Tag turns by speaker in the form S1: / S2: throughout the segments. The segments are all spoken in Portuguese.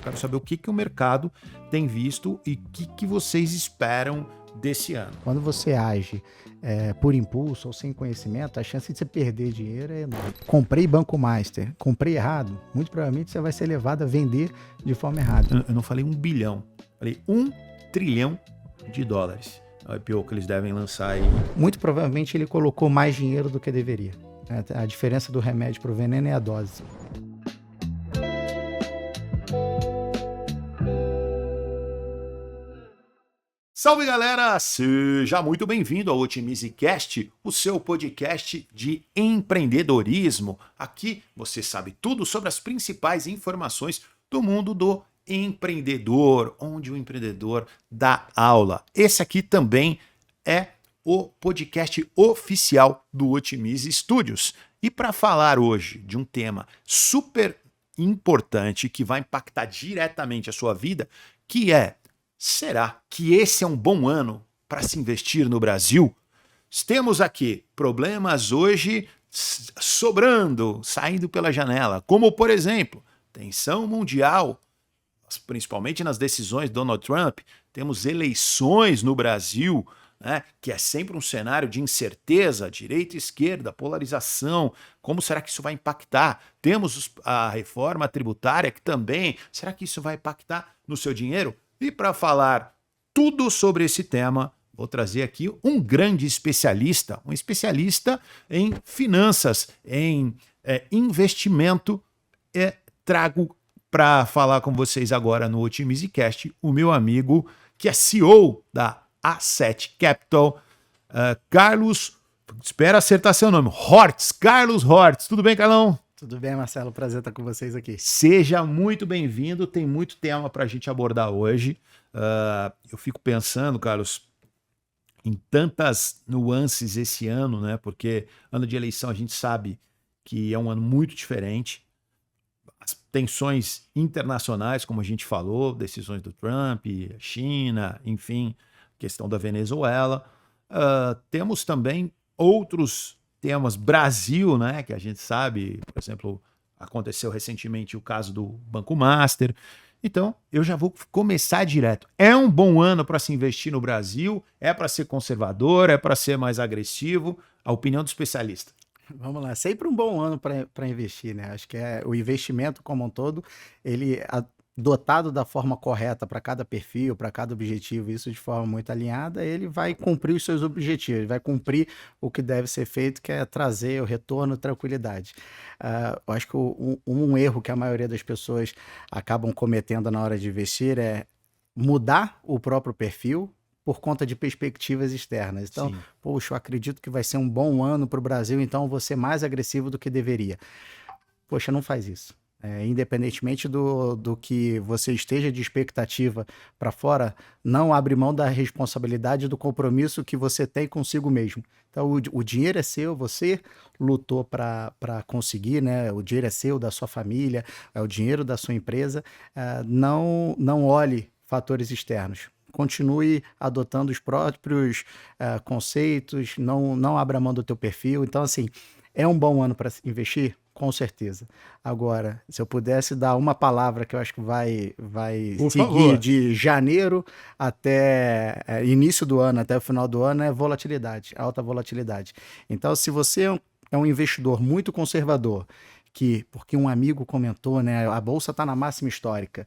S1: quero saber o que o mercado tem visto e o que vocês esperam desse ano.
S2: Quando você age por impulso ou sem conhecimento, a chance de você perder dinheiro é enorme. Comprei Banco Master, comprei errado, muito provavelmente você vai ser levado a vender de forma errada.
S1: Eu não falei 1 bilhão, falei 1 trilhão de dólares. É o IPO que eles devem lançar aí.
S2: Muito provavelmente ele colocou mais dinheiro do que deveria. A diferença do remédio para o veneno é a dose.
S1: Salve galera, seja muito bem-vindo ao OtimizeCast, o seu podcast de empreendedorismo. Aqui você sabe tudo sobre as principais informações do mundo do empreendedor, onde o empreendedor dá aula. Esse aqui também é o podcast oficial do Otimize Studios. E para falar hoje de um tema super importante que vai impactar diretamente a sua vida, que é: será que esse é um bom ano para se investir no Brasil? Temos aqui problemas hoje sobrando, saindo pela janela, como por exemplo, tensão mundial, principalmente nas decisões de Donald Trump. Temos eleições no Brasil, né, que é sempre um cenário de incerteza, direita e esquerda, polarização. Como será que isso vai impactar? Temos a reforma tributária que também, será que isso vai impactar no seu dinheiro? E para falar tudo sobre esse tema, vou trazer aqui um grande especialista, um especialista em finanças, em investimento. Trago para falar com vocês agora no OtimizeCast o meu amigo, que é CEO da A7 Capital, Carlos, espero acertar seu nome, Hortz, Carlos Hortz. Tudo bem, Carlão?
S2: Tudo bem, Marcelo? Prazer estar com vocês aqui.
S1: Seja muito bem-vindo, tem muito tema para a gente abordar hoje. Eu fico pensando, Carlos, em tantas nuances esse ano, né? Porque ano de eleição a gente sabe que é um ano muito diferente. As tensões internacionais, como a gente falou, decisões do Trump, China, enfim, questão da Venezuela. Temos também outros temas, Brasil, né, que a gente sabe, por exemplo, aconteceu recentemente o caso do Banco Master. Então, eu já vou começar direto. É um bom ano para se investir no Brasil? É para ser conservador? É para ser mais agressivo? A opinião do especialista.
S2: Vamos lá, sempre um bom ano para investir, né? Acho que o investimento como um todo, ele dotado da forma correta para cada perfil, para cada objetivo, isso de forma muito alinhada, ele vai cumprir os seus objetivos, vai cumprir o que deve ser feito, que é trazer o retorno, tranquilidade. Eu acho que um erro que a maioria das pessoas acabam cometendo na hora de investir é mudar o próprio perfil por conta de perspectivas externas. Então, sim, poxa, eu acredito que vai ser um bom ano para o Brasil, então eu vou ser mais agressivo do que deveria. Poxa, não faz isso. Independentemente do que você esteja de expectativa para fora, não abre mão da responsabilidade e do compromisso que você tem consigo mesmo. Então, o dinheiro é seu, você lutou para conseguir, né? O dinheiro é seu, da sua família, é o dinheiro da sua empresa. Não olhe fatores externos. Continue adotando os próprios conceitos, não abra mão do teu perfil. Então, assim, é um bom ano para investir? Com certeza. Agora, se eu pudesse dar uma palavra que eu acho que vai seguir de janeiro até início do ano, até o final do ano, é volatilidade, alta volatilidade. Então, se você é um investidor muito conservador, porque um amigo comentou, né, a bolsa está na máxima histórica,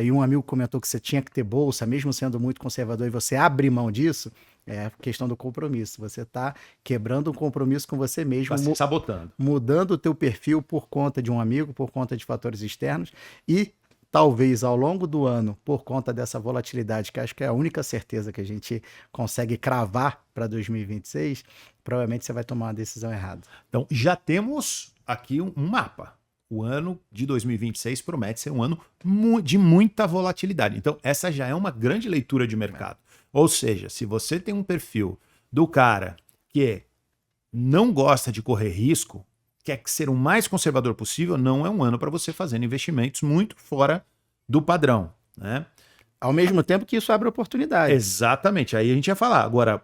S2: e um amigo comentou que você tinha que ter bolsa, mesmo sendo muito conservador, e você abre mão disso, é a questão do compromisso. Você está quebrando um compromisso com você mesmo,
S1: está se sabotando,
S2: mudando o teu perfil por conta de um amigo, por conta de fatores externos, e talvez ao longo do ano, por conta dessa volatilidade, que acho que é a única certeza que a gente consegue cravar para 2026, provavelmente você vai tomar uma decisão errada.
S1: Então, já temos aqui um mapa. O ano de 2026 promete ser um ano de muita volatilidade. Então, essa já é uma grande leitura de mercado. Ou seja, se você tem um perfil do cara que não gosta de correr risco, quer ser o mais conservador possível, não é um ano para você fazer investimentos muito fora do padrão, né?
S2: Ao mesmo tempo que isso abre oportunidades.
S1: Exatamente. Aí a gente ia falar. Agora,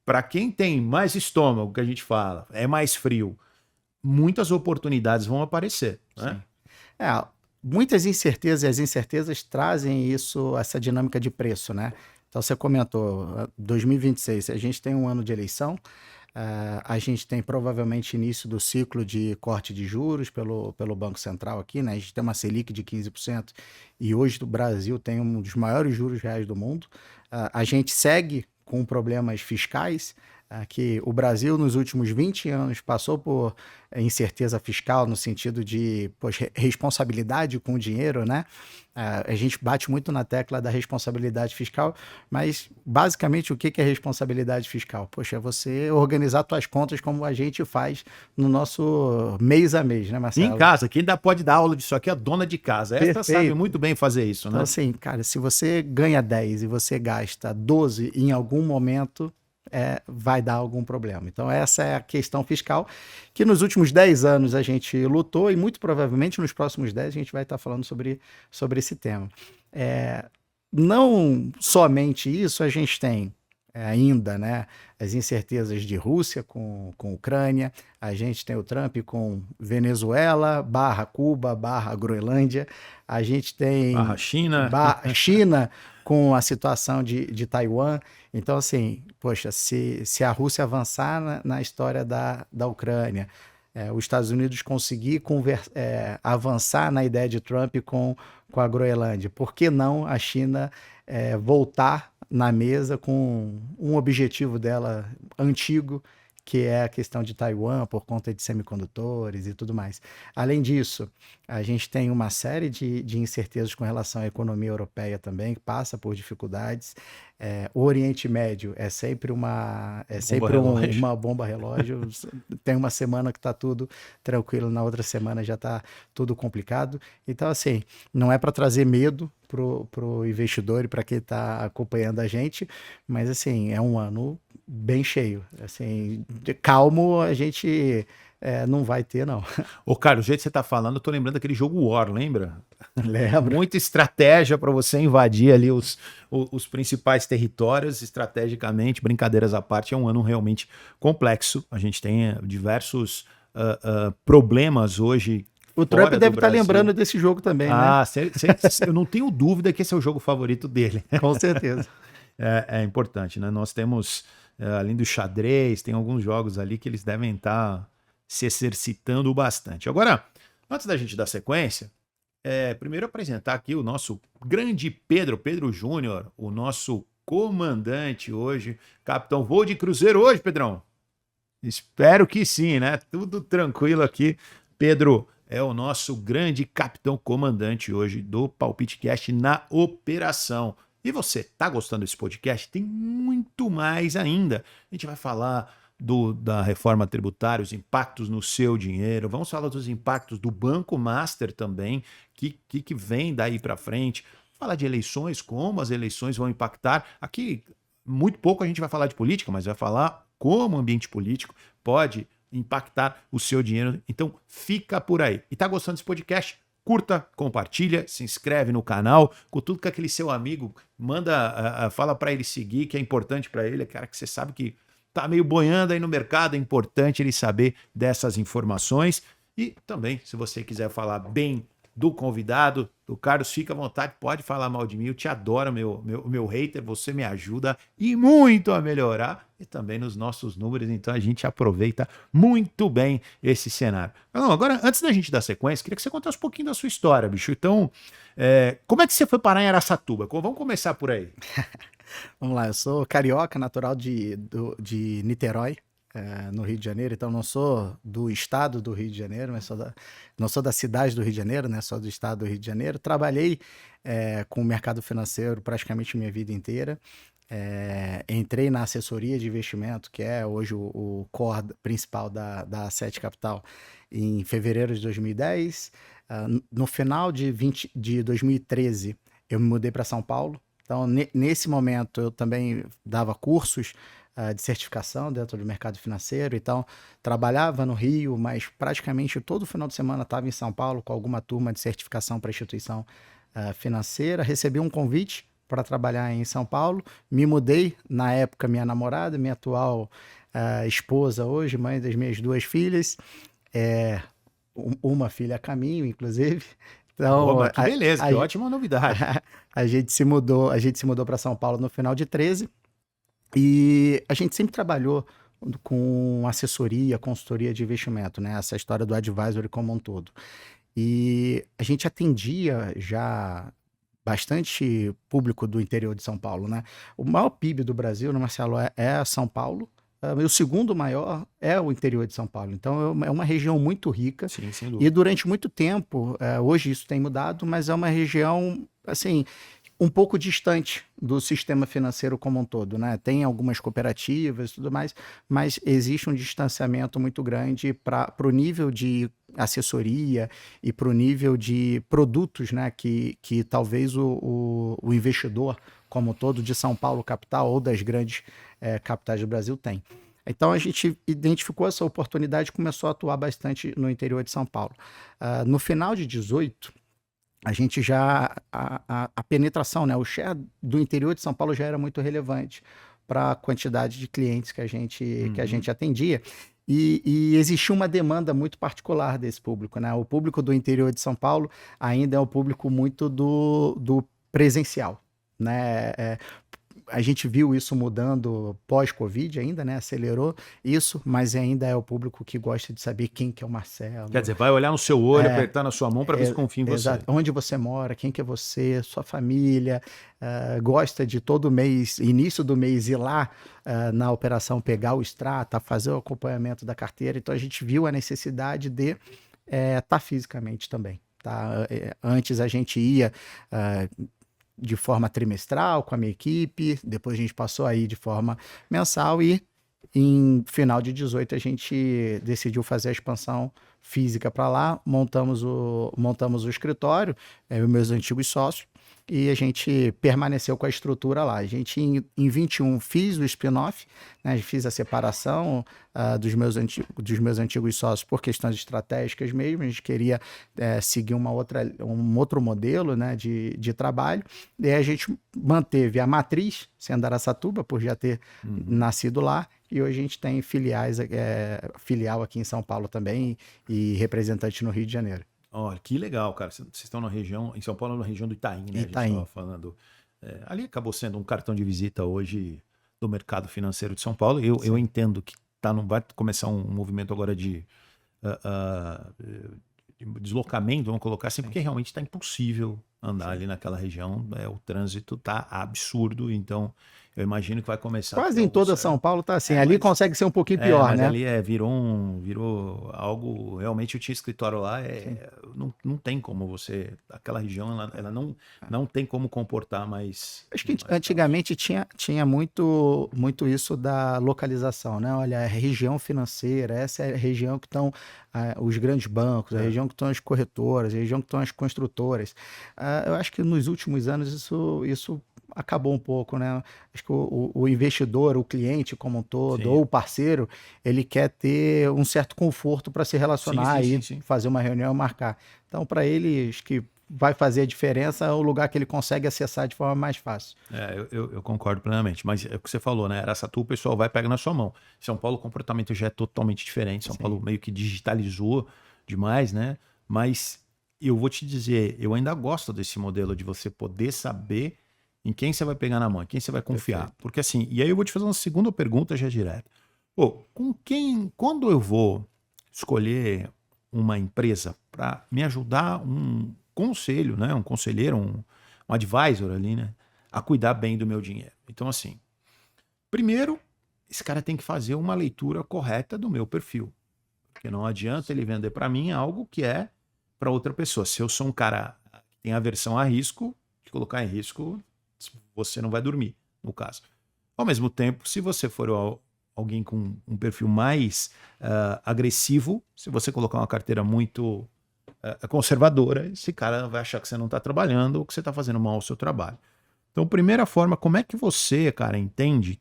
S1: para quem tem mais estômago, que a gente fala, é mais frio, muitas oportunidades vão aparecer, né?
S2: muitas incertezas, e as incertezas trazem essa dinâmica de preço, né? Então, você comentou, 2026, a gente tem um ano de eleição, a gente tem provavelmente início do ciclo de corte de juros pelo Banco Central aqui, né? A gente tem uma Selic de 15% e hoje o Brasil tem um dos maiores juros reais do mundo. A gente segue com problemas fiscais, que o Brasil nos últimos 20 anos passou por incerteza fiscal no sentido de responsabilidade com o dinheiro, né? A gente bate muito na tecla da responsabilidade fiscal, mas basicamente o que é responsabilidade fiscal? Poxa, é você organizar suas contas como a gente faz no nosso mês a mês, né, Marcelo?
S1: Em casa, quem pode dar aula disso aqui é a dona de casa. Esta
S2: Perfeito.
S1: sabe muito bem fazer isso, né?
S2: Então, assim, cara, se você ganha 10 e você gasta 12 em algum momento, vai dar algum problema. Então, essa é a questão fiscal que nos últimos 10 anos a gente lutou e muito provavelmente nos próximos 10 a gente vai estar falando sobre esse tema. Não somente isso, a gente tem ainda, né, as incertezas de Rússia com Ucrânia, a gente tem o Trump com Venezuela, /Cuba, /Groenlândia, a gente tem
S1: China,
S2: China com a situação de Taiwan. Então, assim, poxa, se a Rússia avançar na história da Ucrânia, os Estados Unidos conseguir avançar na ideia de Trump com a Groenlândia, por que não a China voltar na mesa com um objetivo dela antigo, que é a questão de Taiwan por conta de semicondutores e tudo mais. Além disso, a gente tem uma série de incertezas com relação à economia europeia também, que passa por dificuldades. O Oriente Médio é sempre uma bomba relógio. Tem uma semana que está tudo tranquilo, na outra semana já está tudo complicado. Então, assim, não é para trazer medo pro investidor e para quem está acompanhando a gente, mas, assim, é um ano bem cheio. Assim, calmo a gente não vai ter, não.
S1: Ô, cara, o jeito que você tá falando, eu tô lembrando daquele jogo War, lembra?
S2: Lembra.
S1: Muita estratégia para você invadir ali os principais territórios estrategicamente, brincadeiras à parte, é um ano realmente complexo. A gente tem diversos problemas hoje.
S2: O Trump deve estar lembrando desse jogo também, né?
S1: Eu não tenho dúvida que esse é o jogo favorito dele.
S2: Com certeza.
S1: É importante, né? Nós temos, além do xadrez, tem alguns jogos ali que eles devem estar se exercitando bastante. Agora, antes da gente dar sequência, primeiro apresentar aqui o nosso grande Pedro Júnior, o nosso comandante hoje, capitão voo de cruzeiro hoje, Pedrão? Espero que sim, né? Tudo tranquilo aqui. Pedro é o nosso grande capitão comandante hoje do Palpite Cast na operação. E você, tá gostando desse podcast? Tem muito mais ainda. A gente vai falar da reforma tributária, os impactos no seu dinheiro. Vamos falar dos impactos do Banco Master também, que vem daí para frente. Falar de eleições, como as eleições vão impactar. Aqui, muito pouco a gente vai falar de política, mas vai falar como o ambiente político pode impactar o seu dinheiro. Então, fica por aí. E tá gostando desse podcast? Curta, compartilha, se inscreve no canal, com tudo que aquele seu amigo manda, fala para ele seguir, que é importante para ele, cara, que você sabe que tá meio boiando aí no mercado, é importante ele saber dessas informações. E também, se você quiser falar bem do convidado, do Carlos, fica à vontade, pode falar mal de mim, eu te adoro, meu hater, você me ajuda e muito a melhorar, e também nos nossos números, então a gente aproveita muito bem esse cenário. Não, agora, antes da gente dar sequência, queria que você contasse um pouquinho da sua história, bicho. Então, como é que você foi parar em Araçatuba? Vamos começar por aí.
S2: Vamos lá, eu sou carioca, natural de Niterói, no Rio de Janeiro, então não sou do estado do Rio de Janeiro, mas não sou da cidade do Rio de Janeiro, né? Sou do estado do Rio de Janeiro. Trabalhei com o mercado financeiro praticamente minha vida inteira. Entrei na assessoria de investimento, que é hoje o core principal da A7 Capital, em fevereiro de 2010. No final de 2013, eu me mudei para São Paulo. Então, nesse momento, eu também dava cursos de certificação dentro do mercado financeiro. Então, trabalhava no Rio, mas praticamente todo final de semana estava em São Paulo com alguma turma de certificação para instituição financeira. Recebi um convite para trabalhar em São Paulo. Me mudei, na época, minha namorada, minha atual esposa hoje, mãe das minhas 2 filhas. Uma filha a caminho, inclusive. Então,
S1: mas que beleza, que ótima novidade.
S2: a gente se mudou para São Paulo no final de 13 e a gente sempre trabalhou com assessoria, consultoria de investimento, né? Essa história do advisory como um todo. E a gente atendia já bastante público do interior de São Paulo, né? O maior PIB do Brasil, né, Marcelo, é São Paulo. E o segundo maior é o interior de São Paulo. Então é uma região muito rica.
S1: Sim, sem
S2: E
S1: dúvida.
S2: durante muito tempo, hoje isso tem mudado, mas é uma região, assim, um pouco distante do sistema financeiro como um todo, né? Tem algumas cooperativas e tudo mais, mas existe um distanciamento muito grande para o nível de assessoria e para o nível de produtos, né? Que talvez o investidor como um todo de São Paulo capital ou das grandes capitais do Brasil tem. Então a gente identificou essa oportunidade e começou a atuar bastante no interior de São Paulo. No final de 18, a gente já, a penetração, né, o share do interior de São Paulo já era muito relevante para a quantidade de clientes que a gente atendia. E existia uma demanda muito particular desse público, né? O público do interior de São Paulo ainda é um público muito do presencial, né? A gente viu isso mudando pós-Covid ainda, né? Acelerou isso, mas ainda é o público que gosta de saber quem que é o Marcelo.
S1: Quer dizer, vai olhar no seu olho, apertar na sua mão para ver se confia em você.
S2: Exato. Onde você mora, quem que é você, sua família, gosta de todo mês, início do mês, ir lá na operação pegar o extrato, fazer o acompanhamento da carteira. Então a gente viu a necessidade de estar fisicamente também. Tá? Antes a gente ia de forma trimestral com a minha equipe, depois a gente passou aí de forma mensal e em final de 18 a gente decidiu fazer a expansão física para lá, montamos o escritório, os meus antigos sócios, e a gente permaneceu com a estrutura lá. A gente, em 21, fiz o spin-off, né? Fiz a separação dos meus antigos sócios por questões estratégicas mesmo. A gente queria seguir um outro modelo, né, de trabalho. E aí a gente manteve a matriz, sendo Araçatuba, por já ter nascido lá. E hoje a gente tem filial aqui em São Paulo também e representante no Rio de Janeiro.
S1: Olha, que legal, cara. Vocês estão na região, em São Paulo, na região do Itaim, né?
S2: Itaim.
S1: A gente estava falando. Ali acabou sendo um cartão de visita hoje do mercado financeiro de São Paulo. Eu entendo que vai começar um movimento agora de deslocamento, vamos colocar assim, porque realmente está impossível andar ali naquela região. O trânsito está absurdo, então eu imagino que vai começar.
S2: Quase em toda São Paulo tá assim. Ali consegue ser um pouquinho pior,
S1: mas
S2: né?
S1: ali virou algo. Realmente eu tinha escritório lá, não tem como você. Aquela região ela não tem como comportar mais.
S2: Acho que antigamente tinha muito isso da localização, né? Olha, a região financeira, essa é a região que estão os grandes bancos, a região que estão as corretoras, a região que estão as construtoras. Eu acho que nos últimos anos isso acabou um pouco, né? Acho que o investidor, o cliente como um todo,
S1: Sim.
S2: ou o parceiro, ele quer ter um certo conforto para se relacionar
S1: sim.
S2: fazer uma reunião e marcar. Então, para ele, acho que vai fazer a diferença é o lugar que ele consegue acessar de forma mais fácil.
S1: Eu concordo plenamente, mas é o que você falou, né? Araçatuba, o pessoal vai pegar na sua mão. São Paulo, o comportamento já é totalmente diferente. São Paulo meio que digitalizou demais, né? Mas eu vou te dizer, eu ainda gosto desse modelo de você poder saber em quem você vai pegar na mão, em quem você vai confiar. Perfeito. Porque assim, e aí eu vou te fazer uma segunda pergunta já direto. Quando eu vou escolher uma empresa para me ajudar, um conselho, né? Um conselheiro, um advisor ali, né? A cuidar bem do meu dinheiro. Então assim, primeiro, esse cara tem que fazer uma leitura correta do meu perfil. Porque não adianta ele vender para mim algo que é para outra pessoa. Se eu sou um cara que tem aversão a risco, de colocar em risco, você não vai dormir, no caso. Ao mesmo tempo, se você for alguém com um perfil mais agressivo, se você colocar uma carteira muito conservadora, esse cara vai achar que você não está trabalhando ou que você está fazendo mal ao seu trabalho. Então, primeira forma, como é que você, cara, entende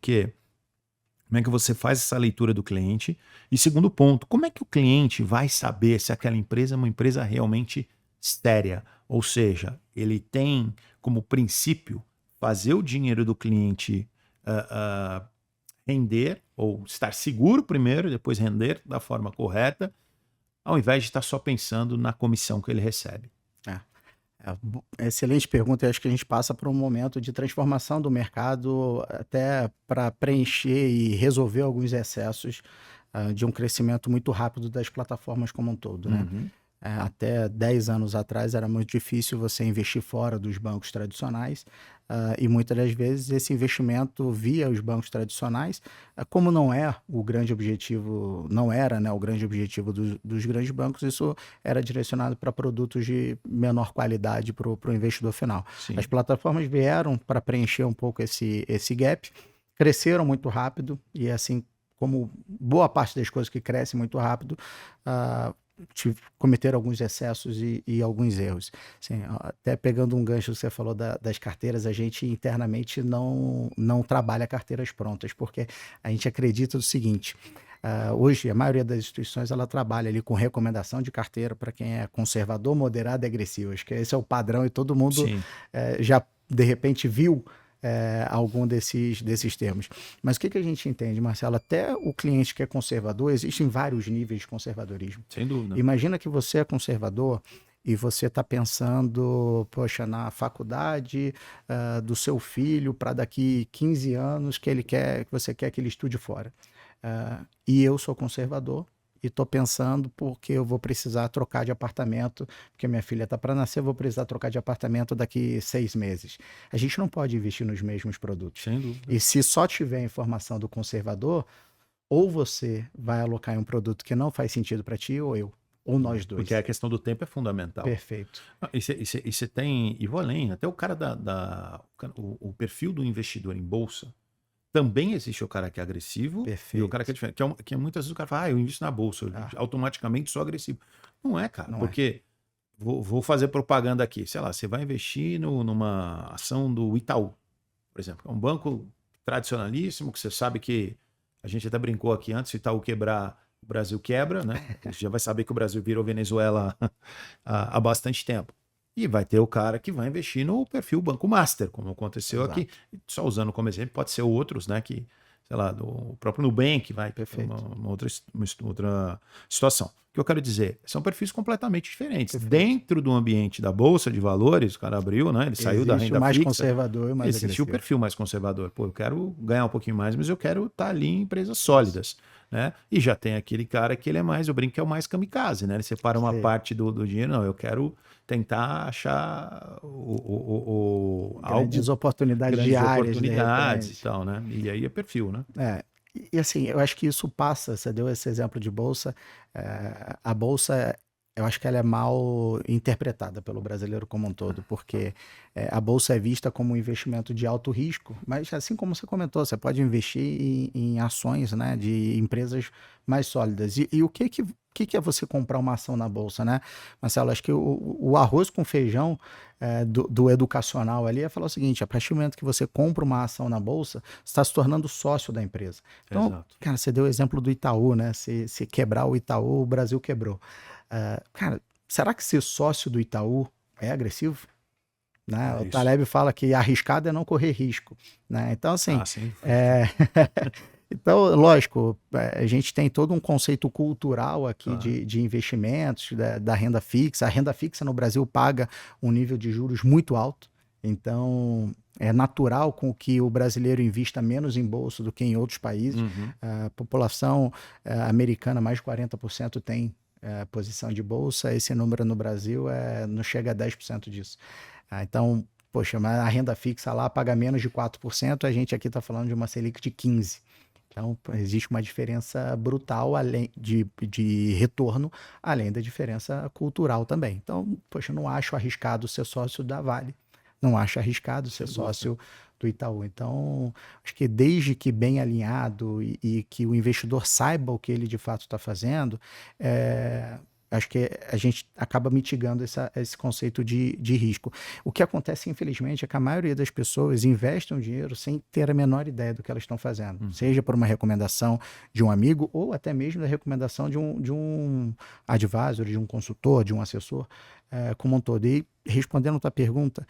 S1: como é que você faz essa leitura do cliente? E segundo ponto, como é que o cliente vai saber se aquela empresa é uma empresa realmente séria? Ou seja, ele tem como princípio fazer o dinheiro do cliente render, ou estar seguro primeiro, depois render da forma correta, ao invés de estar só pensando na comissão que ele recebe.
S2: Excelente pergunta. Eu acho que a gente passa por um momento de transformação do mercado até para preencher e resolver alguns excessos de um crescimento muito rápido das plataformas como um todo, né?
S1: Uhum.
S2: Até 10 anos atrás era muito difícil você investir fora dos bancos tradicionais, e muitas das vezes esse investimento via os bancos tradicionais, como não é o grande objetivo, não era, né, o grande objetivo dos grandes bancos, isso era direcionado para produtos de menor qualidade para o investidor final.
S1: Sim.
S2: As plataformas vieram para preencher um pouco esse gap, cresceram muito rápido e assim como boa parte das coisas que crescem muito rápido, cometeram alguns excessos e alguns erros. Assim, até pegando um gancho que você falou das carteiras, a gente internamente não trabalha carteiras prontas, porque a gente acredita no seguinte: hoje a maioria das instituições ela trabalha ali com recomendação de carteira para quem é conservador, moderado e agressivo. Acho que esse é o padrão e todo mundo já de repente viu algum desses termos. Mas o que a gente entende, Marcelo? Até o cliente que é conservador, existem vários níveis de conservadorismo.
S1: Sem dúvida.
S2: Imagina que você é conservador e você está pensando, poxa, na faculdade do seu filho para daqui 15 anos que você quer que ele estude fora. E eu sou conservador e estou pensando porque eu vou precisar trocar de apartamento, porque minha filha está para nascer, eu vou precisar trocar de apartamento daqui 6 meses. A gente não pode investir nos mesmos produtos.
S1: Sem dúvida.
S2: E se só tiver informação do conservador, ou você vai alocar em um produto que não faz sentido para ti, ou eu, ou nós dois.
S1: Porque a questão do tempo é fundamental.
S2: Perfeito.
S1: E você tem, e vou além, até o cara o perfil do investidor em bolsa, também existe o cara que é agressivo.
S2: Perfeito.
S1: E o cara que é diferente. Que muitas vezes o cara fala, eu invisto na bolsa, eu automaticamente sou agressivo. Não é, cara, porque vou fazer propaganda aqui. Sei lá, você vai investir numa ação do Itaú, por exemplo. É um banco tradicionalíssimo, que você sabe que a gente até brincou aqui antes, se o Itaú quebrar, o Brasil quebra, né? Você já vai saber que o Brasil virou Venezuela há bastante tempo. E vai ter o cara que vai investir no perfil Banco Master, como aconteceu aqui. Só usando como exemplo, pode ser outros, né? Que, sei lá, o próprio Nubank vai ter uma outra situação. O que eu quero dizer, são perfis completamente diferentes.
S2: Perfeito.
S1: Dentro do ambiente da Bolsa de Valores, o cara abriu, né? Ele saiu da renda
S2: o mais
S1: fixa.
S2: Conservador e mais
S1: Existe
S2: agressivo.
S1: o perfil mais conservador. Pô, eu quero ganhar um pouquinho mais, mas eu quero estar ali em empresas sólidas. Né? E já tem aquele cara que ele é mais, eu brinco que é o mais kamikaze, né? Ele separa uma parte do dinheiro, não, eu quero tentar achar
S2: grandes oportunidades diárias,
S1: oportunidades e tal, né? E aí é perfil, né?
S2: E assim, eu acho que isso passa, você deu esse exemplo de bolsa, a bolsa, eu acho que ela é mal interpretada pelo brasileiro como um todo, porque a bolsa é vista como um investimento de alto risco, mas assim como você comentou, você pode investir em ações, né, de empresas mais sólidas. E o que é você comprar uma ação na bolsa, né? Marcelo, acho que o arroz com feijão do educacional ali é falar o seguinte: a partir do momento que você compra uma ação na bolsa, você está se tornando sócio da empresa. Então,
S1: Exato.
S2: cara, você deu o exemplo do Itaú, né? Se quebrar o Itaú, o Brasil quebrou. Cara, será que ser sócio do Itaú é agressivo? Né? O Taleb fala que arriscado é não correr risco. Né? Então, assim, então, lógico, a gente tem todo um conceito cultural aqui de investimentos, da renda fixa. A renda fixa no Brasil paga um nível de juros muito alto. Então, é natural com que o brasileiro invista menos em bolsa do que em outros países. A população americana, mais de 40% tem posição de bolsa. Esse número no Brasil não chega a 10% disso. Então, poxa, mas a renda fixa lá paga menos de 4%, a gente aqui está falando de uma Selic de 15%. Então, existe uma diferença brutal além de retorno, além da diferença cultural também. Então, poxa, eu não acho arriscado ser sócio da Vale. Não acho arriscado ser sócio do Itaú. Então, acho que desde que bem alinhado e que o investidor saiba o que ele de fato está fazendo, acho que a gente acaba mitigando esse conceito de risco. O que acontece, infelizmente, é que a maioria das pessoas investem o dinheiro sem ter a menor ideia do que elas estão fazendo. Seja por uma recomendação de um amigo ou até mesmo da recomendação de um advisor, de um consultor, de um assessor, como um todo. E respondendo a tua pergunta,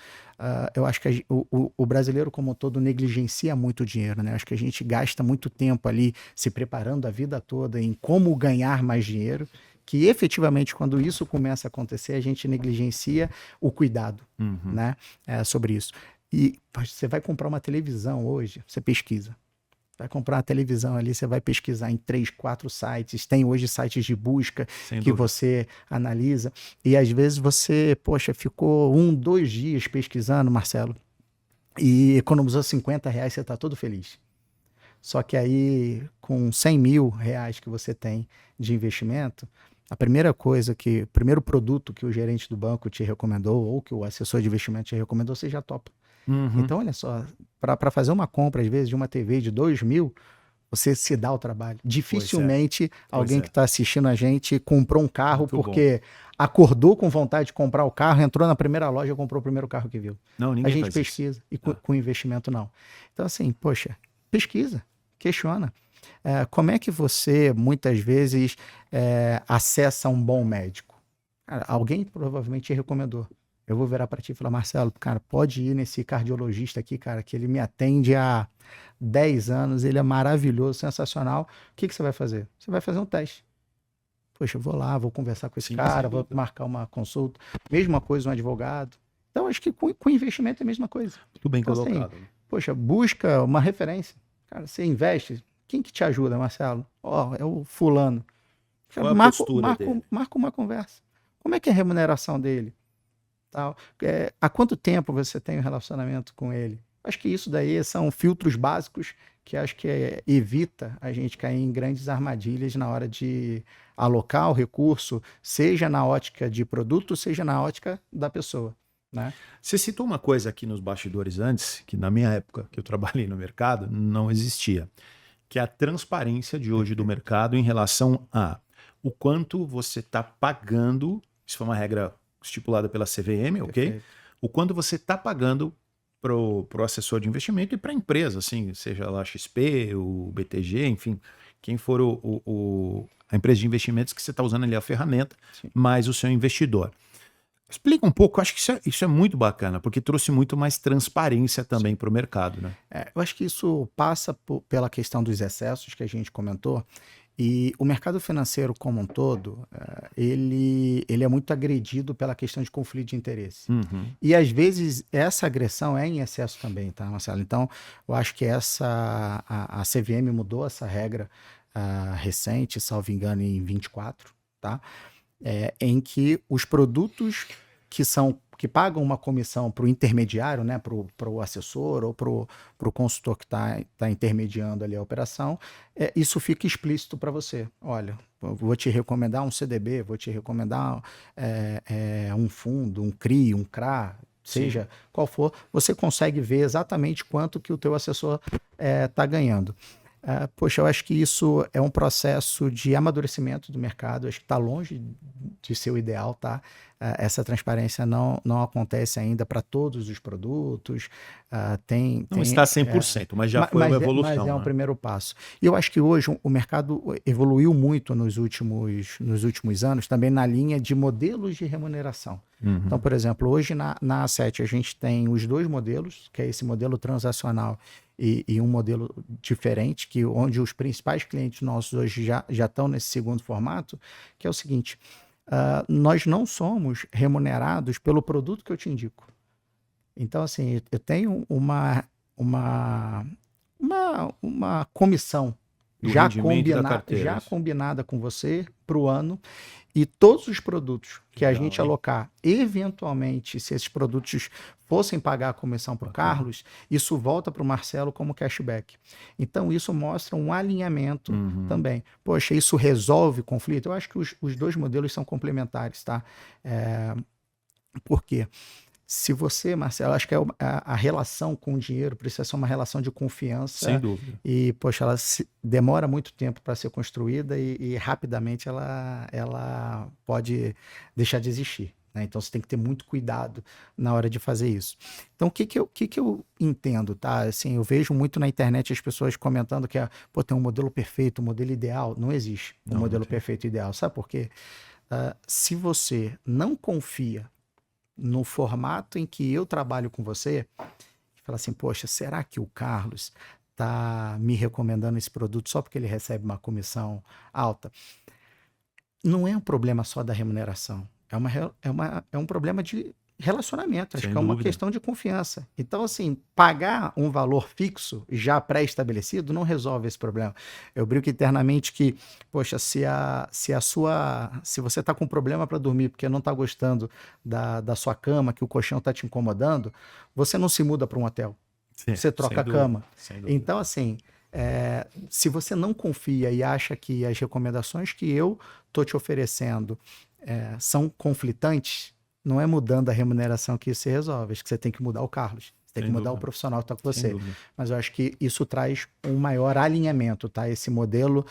S2: eu acho que o brasileiro como um todo negligencia muito o dinheiro, né? Acho que a gente gasta muito tempo ali se preparando a vida toda em como ganhar mais dinheiro, que efetivamente, quando isso começa a acontecer, a gente negligencia o cuidado, né, sobre isso. E você vai comprar uma televisão hoje, você pesquisa. Vai comprar uma televisão ali, você vai pesquisar em 3, 4 sites. Tem hoje sites de busca que você analisa. E às vezes você, poxa, ficou 1, 2 dias pesquisando, Marcelo, e economizou R$ 50, você está todo feliz. Só que aí, com R$ 100 mil que você tem de investimento, o primeiro produto que o gerente do banco te recomendou, ou que o assessor de investimento te recomendou, você já topa. Então, olha só, para fazer uma compra, às vezes, de uma TV de 2 mil, você se dá o trabalho. Dificilmente alguém que está assistindo a gente comprou um carro muito porque acordou com vontade de comprar o carro, entrou na primeira loja e comprou o primeiro carro que viu.
S1: Não, ninguém
S2: a gente
S1: faz
S2: pesquisa,
S1: isso.
S2: E com investimento não. Então, assim, poxa, pesquisa, questiona. Como é que você, muitas vezes, acessa um bom médico? Cara, alguém provavelmente te recomendou. Eu vou virar para ti e falar, Marcelo, cara, pode ir nesse cardiologista aqui, cara, que ele me atende há 10 anos, ele é maravilhoso, sensacional. O que você vai fazer? Você vai fazer um teste. Poxa, eu vou lá, vou conversar com esse cara, vou marcar uma consulta. Mesma coisa um advogado. Então, acho que com investimento é a mesma coisa.
S1: Muito bem
S2: então,
S1: colocado.
S2: Assim, poxa, busca uma referência. Cara, você investe. Quem que te ajuda, Marcelo? É o fulano.
S1: Qual é a postura dele?
S2: Marca uma conversa. Como é que é a remuneração dele? Tal. Há quanto tempo você tem um relacionamento com ele? Acho que isso daí são filtros básicos que acho que evita a gente cair em grandes armadilhas na hora de alocar o recurso, seja na ótica de produto, seja na ótica da pessoa. Né?
S1: Você citou uma coisa aqui nos bastidores antes, que na minha época que eu trabalhei no mercado, não existia, que é a transparência de hoje do mercado em relação a o quanto você está pagando, isso foi uma regra estipulada pela CVM, ok? Perfeito. O quanto você está pagando pro assessor de investimento e para a empresa, assim, seja lá XP, o BTG, enfim, quem for a empresa de investimentos que você está usando ali a ferramenta, sim, mais o seu investidor. Explica um pouco, acho que isso é muito bacana, porque trouxe muito mais transparência também para o mercado, né?
S2: Eu acho que isso passa pela questão dos excessos que a gente comentou, e o mercado financeiro como um todo, ele é muito agredido pela questão de conflito de interesse. E às vezes essa agressão é em excesso também, tá, Marcelo? Então, eu acho que a CVM mudou essa regra recente, salvo engano, em 24, tá? Em que os produtos que pagam uma comissão para o intermediário, né, para o assessor ou para o consultor que está intermediando ali a operação, isso fica explícito para você. Olha, vou te recomendar um CDB, vou te recomendar um fundo, um CRI, um CRA, seja sim, qual for, você consegue ver exatamente quanto que o teu assessor está ganhando. Poxa, eu acho que isso é um processo de amadurecimento do mercado, acho que está longe de ser o ideal, tá? Essa transparência não acontece ainda para todos os produtos.
S1: Não está 100%, mas já foi uma evolução.
S2: Mas é um primeiro passo. E eu acho que hoje o mercado evoluiu muito nos últimos anos, também na linha de modelos de remuneração. Então, por exemplo, hoje na A7 a gente tem os 2 modelos, que é esse modelo transacional e um modelo diferente, onde os principais clientes nossos hoje já estão nesse segundo formato, que é o seguinte: nós não somos remunerados pelo produto que eu te indico. Então, assim, eu tenho uma comissão já combinada com você para o ano, e todos os produtos que a gente alocar, eventualmente, se esses produtos fossem pagar a comissão para o Carlos, isso volta para o Marcelo como cashback. Então, isso mostra um alinhamento também. Poxa, isso resolve conflito? Eu acho que os 2 modelos são complementares, tá? Por quê? Se você, Marcelo, acho que a relação com o dinheiro precisa ser uma relação de confiança.
S1: Sem dúvida.
S2: E, poxa, ela demora muito tempo para ser construída e rapidamente ela pode deixar de existir. Né? Então, você tem que ter muito cuidado na hora de fazer isso. Então, o que eu entendo, tá? Assim, eu vejo muito na internet as pessoas comentando que tem um modelo perfeito, um modelo ideal. Não existe um modelo perfeito e ideal. Sabe por quê? Se você não confia no formato em que eu trabalho com você, e fala assim, poxa, será que o Carlos está me recomendando esse produto só porque ele recebe uma comissão alta? não é um problema só da remuneração. É um problema de relacionamento. Acho
S1: Sem
S2: que é uma
S1: dúvida.
S2: questão de confiança. Então, assim, pagar um valor fixo já pré-estabelecido não resolve esse problema. Eu brinco internamente que, poxa, se você está com um problema para dormir porque não está gostando da sua cama, que o colchão está te incomodando, você não se muda para um hotel.
S1: Sim,
S2: Você troca
S1: sem
S2: a
S1: dúvida,
S2: cama.
S1: sem dúvida.
S2: Então, assim, se você não confia e acha que as recomendações que eu estou te oferecendo são conflitantes, não é mudando a remuneração que isso se resolve. Acho que você tem que mudar o Carlos. Você tem que
S1: Sem
S2: mudar o
S1: dúvida.
S2: profissional que está com
S1: Sem
S2: você.
S1: dúvida.
S2: Mas eu acho que isso traz um maior alinhamento, tá? Esse modelo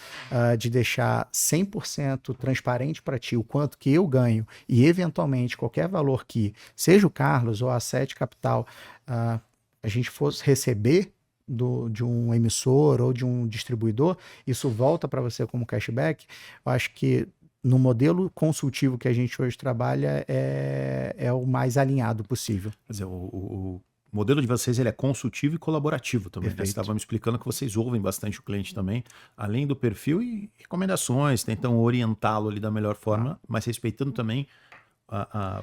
S2: de deixar 100% transparente para ti o quanto que eu ganho e, eventualmente, qualquer valor que, seja o Carlos ou a Sete Capital, a gente fosse receber de um emissor ou de um distribuidor, isso volta para você como cashback. Eu acho que no modelo consultivo que a gente hoje trabalha é o mais alinhado possível.
S1: Quer dizer, o modelo de vocês ele é consultivo e colaborativo também. Né? Você
S2: Perfeito.
S1: estava me explicando que vocês ouvem bastante o cliente também, além do perfil e recomendações, tentam orientá-lo ali da melhor forma, mas respeitando também,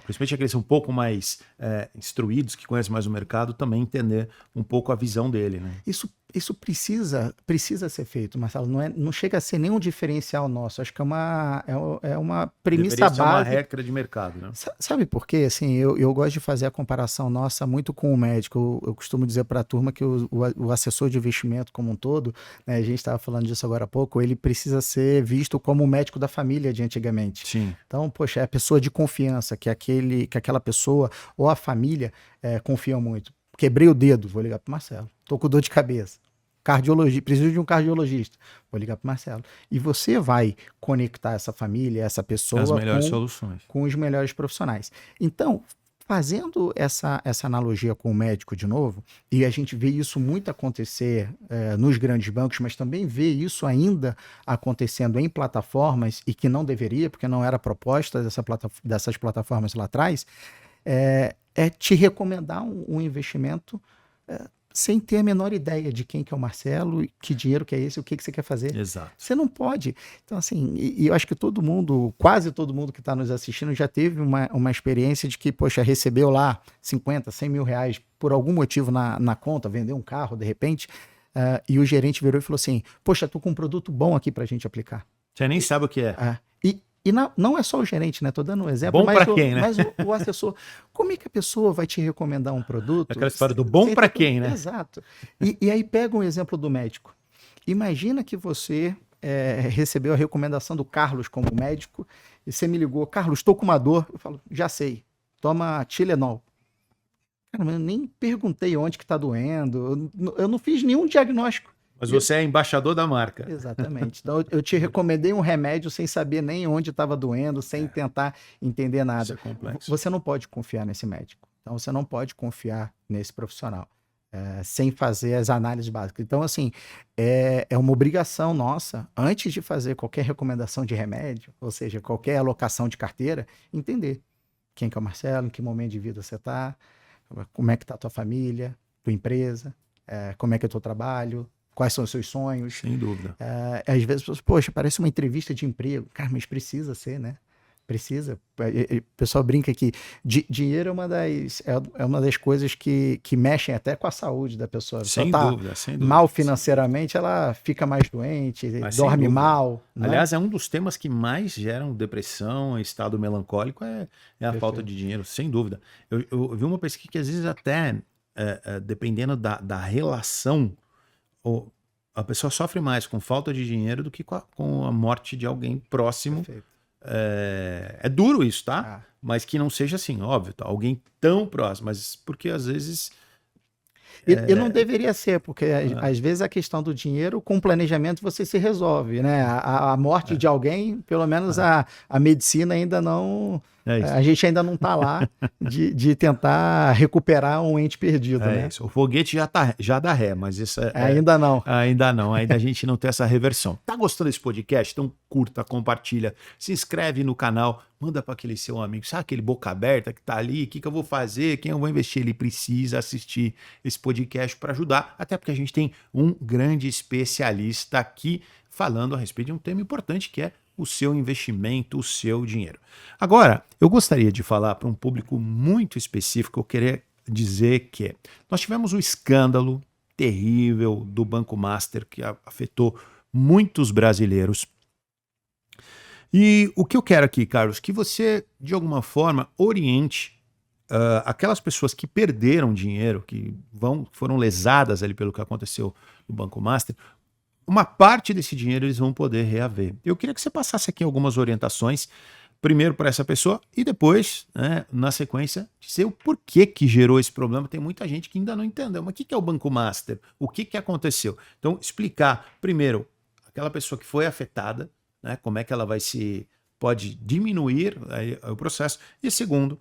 S1: principalmente aqueles um pouco mais instruídos, que conhecem mais o mercado, também entender um pouco a visão dele. Né?
S2: Isso precisa ser feito, Marcelo. Não chega a ser nenhum diferencial nosso. Acho que é uma premissa
S1: Deveria ser uma
S2: básica.
S1: regra de mercado. Né?
S2: Sabe por quê? Assim, eu gosto de fazer a comparação nossa muito com o médico. Eu costumo dizer para a turma que o assessor de investimento como um todo, né, a gente estava falando disso agora há pouco, ele precisa ser visto como o médico da família de antigamente.
S1: Sim.
S2: Então, poxa, é a pessoa de confiança, que aquela pessoa ou a família confiam muito. Quebrei o dedo, vou ligar para o Marcelo. Estou com dor de cabeça. Preciso de um cardiologista. Vou ligar para o Marcelo. E você vai conectar essa família, essa pessoa
S1: As melhores soluções.
S2: com os melhores profissionais. Então, fazendo essa analogia com o médico de novo, e a gente vê isso muito acontecer nos grandes bancos, mas também vê isso ainda acontecendo em plataformas, e que não deveria, porque não era proposta dessas plataformas lá atrás, é te recomendar um investimento sem ter a menor ideia de quem que é o Marcelo, que dinheiro que é esse, o que você quer fazer.
S1: Exato.
S2: Você não pode. Então, assim, e eu acho que quase todo mundo que está nos assistindo já teve uma experiência de que, poxa, recebeu lá 50, 100 mil reais por algum motivo na conta, vendeu um carro de repente, e o gerente virou e falou assim, poxa, tô com um produto bom aqui para a gente aplicar.
S1: Você nem sabe o que é.
S2: E não é só o gerente, né? Tô dando um exemplo,
S1: Bom para quem, né?
S2: Mas o assessor, como é que a pessoa vai te recomendar um produto?
S1: Aquela história do bom para quem, né?
S2: Exato. E aí pega um exemplo do médico. Imagina que você recebeu a recomendação do Carlos como médico e você me ligou, Carlos, estou com uma dor. Eu falo, já sei, toma Tilenol. Cara, mas eu nem perguntei onde que tá doendo, eu não fiz nenhum diagnóstico.
S1: Mas você é embaixador da marca.
S2: Exatamente. Então, eu te recomendei um remédio sem saber nem onde estava doendo, sem tentar entender nada.
S1: Isso é complexo.
S2: Você não pode confiar nesse médico. Então, você não pode confiar nesse profissional sem fazer as análises básicas. Então, assim, é uma obrigação nossa, antes de fazer qualquer recomendação de remédio, ou seja, qualquer alocação de carteira, entender quem que é o Marcelo, em que momento de vida você está, como é que está a tua família, tua empresa, como é que é o teu trabalho, quais são os seus sonhos.
S1: Sem dúvida.
S2: Às vezes, poxa, parece uma entrevista de emprego. Cara, mas precisa ser, né? Precisa. O pessoal brinca que dinheiro é uma das coisas que mexem até com a saúde da pessoa.
S1: Sem dúvida, sem dúvida.
S2: Mal financeiramente, ela fica mais doente, dorme mal. Né?
S1: Aliás, é um dos temas que mais geram depressão, estado melancólico, é a falta de dinheiro, sem dúvida. Eu vi uma pesquisa que às vezes até, dependendo da relação, a pessoa sofre mais com falta de dinheiro do que com a morte de alguém próximo.
S2: Perfeito.
S1: É duro isso, tá? Mas que não seja assim, óbvio, tá? Alguém tão próximo, mas porque às vezes...
S2: E não deveria ser, porque às vezes a questão do dinheiro, com planejamento você se resolve, né? A morte de alguém, pelo menos a medicina ainda não... a gente ainda não está lá de tentar recuperar um ente perdido, né?
S1: Isso. O foguete já dá ré, mas isso
S2: ainda não.
S1: Ainda não, ainda a gente não tem essa reversão. Tá gostando desse podcast? Então curta, compartilha, se inscreve no canal, manda para aquele seu amigo, sabe aquele boca aberta que tá ali, o que eu vou fazer, quem eu vou investir? Ele precisa assistir esse podcast para ajudar, até porque a gente tem um grande especialista aqui falando a respeito de um tema importante que é o seu investimento, o seu dinheiro. Agora, eu gostaria de falar para um público muito específico, eu queria dizer que nós tivemos um escândalo terrível do Banco Master que afetou muitos brasileiros. E o que eu quero aqui, Carlos, que você, de alguma forma, oriente aquelas pessoas que perderam dinheiro, que foram lesadas ali pelo que aconteceu no Banco Master, uma parte desse dinheiro eles vão poder reaver. Eu queria que você passasse aqui algumas orientações, primeiro para essa pessoa e depois, né, na sequência, dizer o porquê que gerou esse problema. Tem muita gente que ainda não entendeu. Mas o que é o Banco Master? O que aconteceu? Então, explicar, primeiro, aquela pessoa que foi afetada, né, como é que ela pode diminuir aí, o processo. E segundo,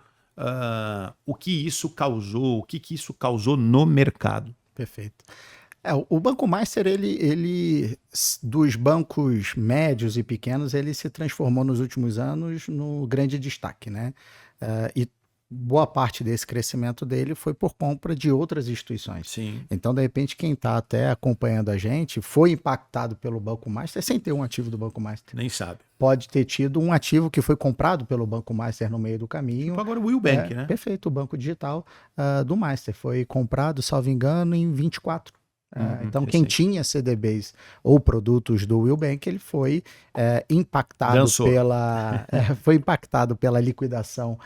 S1: o que isso causou, o que isso causou no mercado.
S2: Perfeito. O Banco Master, ele dos bancos médios e pequenos, ele se transformou nos últimos anos no grande destaque, né? E boa parte desse crescimento dele foi por compra de outras instituições.
S1: Sim.
S2: Então, de repente, quem está até acompanhando a gente foi impactado pelo Banco Master sem ter um ativo do Banco Master.
S1: Nem sabe.
S2: Pode ter tido um ativo que foi comprado pelo Banco Master no meio do caminho.
S1: Tipo agora o Will Bank, né?
S2: Perfeito, o banco digital do Master. Foi comprado, salvo engano, em 24. Então, quem tinha CDBs ou produtos do Will Bank, ele foi impactado pela liquidação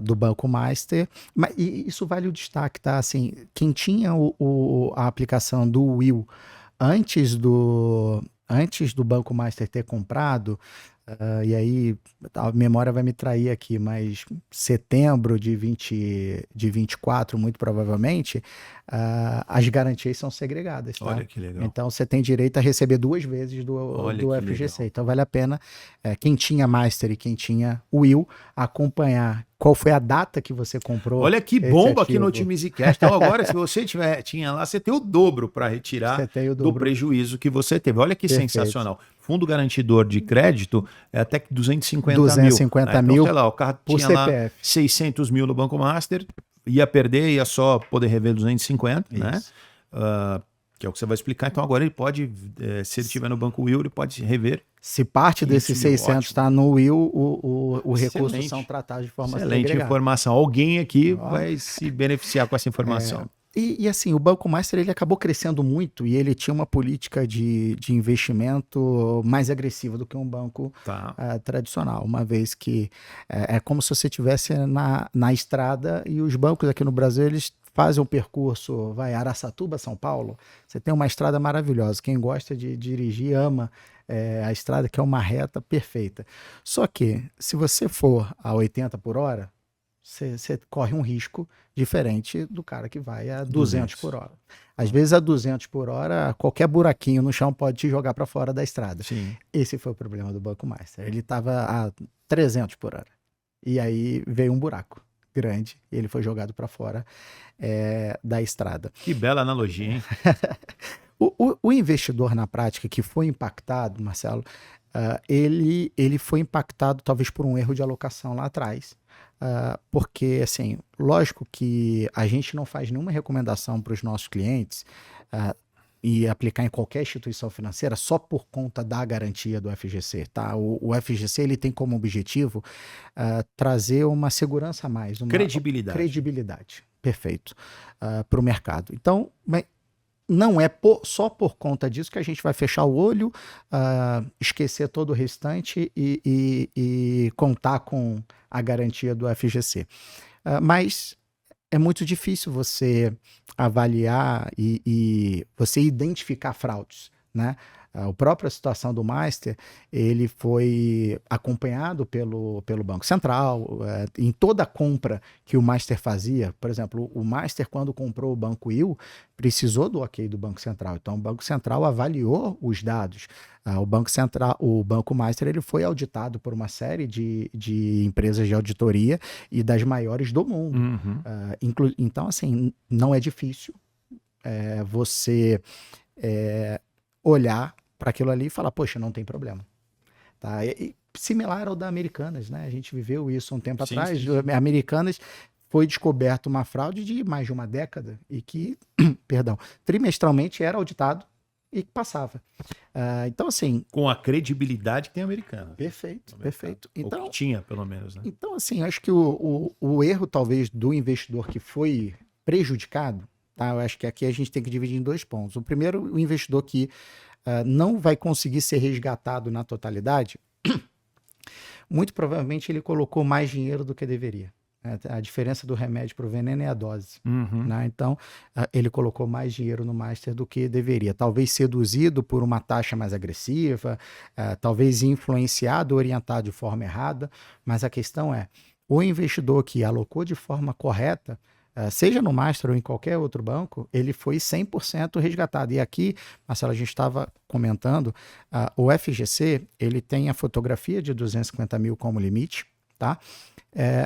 S2: do Banco Master. E isso vale o destaque, tá? Assim, quem tinha a aplicação do Will antes do Banco Master ter comprado, e aí a memória vai me trair aqui, mas setembro de 24, muito provavelmente, as garantias são segregadas. Tá?
S1: Olha que legal.
S2: Então você tem direito a receber 2 vezes do FGC. Legal. Então vale a pena quem tinha Master e quem tinha Will acompanhar qual foi a data que você comprou.
S1: Olha que bomba aqui no Otimizecast. Então agora, se você tinha lá, você tem o dobro para retirar do prejuízo que você teve. Olha que sensacional. Fundo garantidor de crédito é até que 250 mil. Então, sei lá, o cara tinha CPF. Lá 600 mil no Banco Master, ia perder, ia só poder rever 250, isso. Né? Que é o que você vai explicar. Então agora ele pode, se ele estiver no Banco Will, ele pode rever. Se parte desses 600 está no Will, o recurso são tratados de forma
S2: excelente segregada.
S1: Informação. Alguém aqui vai se beneficiar com essa informação.
S2: E assim, o Banco Master ele acabou crescendo muito e ele tinha uma política de investimento mais agressiva do que um banco tradicional, uma vez que é como se você estivesse na estrada e os bancos aqui no Brasil, eles fazem um percurso, Araçatuba, São Paulo, você tem uma estrada maravilhosa, quem gosta de dirigir ama a estrada, que é uma reta perfeita. Só que, se você for a 80 por hora, você corre um risco diferente do cara que vai a 200 por hora. Às vezes a 200 por hora, qualquer buraquinho no chão pode te jogar para fora da estrada.
S1: Sim.
S2: Esse foi o problema do Banco Master. Ele estava a 300 por hora. E aí veio um buraco grande e ele foi jogado para fora da estrada.
S1: Que bela analogia, hein?
S2: O investidor na prática que foi impactado, Marcelo, ele foi impactado talvez por um erro de alocação lá atrás. Porque, assim, lógico que a gente não faz nenhuma recomendação para os nossos clientes e aplicar em qualquer instituição financeira só por conta da garantia do FGC, tá? O FGC, ele tem como objetivo trazer uma segurança a mais. Uma credibilidade, perfeito, para o mercado. Então, não é só por conta disso que a gente vai fechar o olho, esquecer todo o restante e contar com a garantia do FGC. Mas é muito difícil você avaliar e você identificar fraudes, né? A própria situação do Master, ele foi acompanhado pelo Banco Central, em toda a compra que o Master fazia. Por exemplo, o Master, quando comprou o Banco Will, precisou do ok do Banco Central. Então, o Banco Central avaliou os dados. O Banco Master, ele foi auditado por uma série de empresas de auditoria e das maiores do mundo.
S1: Uhum.
S2: Então, assim, não é difícil você olhar para aquilo ali e falar, poxa, não tem problema. Tá? Similar ao da Americanas, né? A gente viveu isso um tempo atrás. Sim. Americanas foi descoberto uma fraude de mais de uma década e que, trimestralmente era auditado e passava. Então, assim...
S1: Com a credibilidade que tem a americana.
S2: Perfeito, perfeito.
S1: Então, ou que tinha, pelo menos, né?
S2: Então, assim, acho que o erro, talvez, do investidor que foi prejudicado, tá? Eu acho que aqui a gente tem que dividir em 2 pontos. O primeiro, o investidor que não vai conseguir ser resgatado na totalidade, muito provavelmente ele colocou mais dinheiro do que deveria. A diferença do remédio para o veneno é a dose. Né? Então, ele colocou mais dinheiro no Master do que deveria. Talvez seduzido por uma taxa mais agressiva, talvez influenciado, orientado de forma errada, mas a questão é, o investidor que alocou de forma correta, seja no Master ou em qualquer outro banco, ele foi 100% resgatado. E aqui, Marcelo, a gente estava comentando, o FGC, ele tem a fotografia de 250 mil como limite, tá?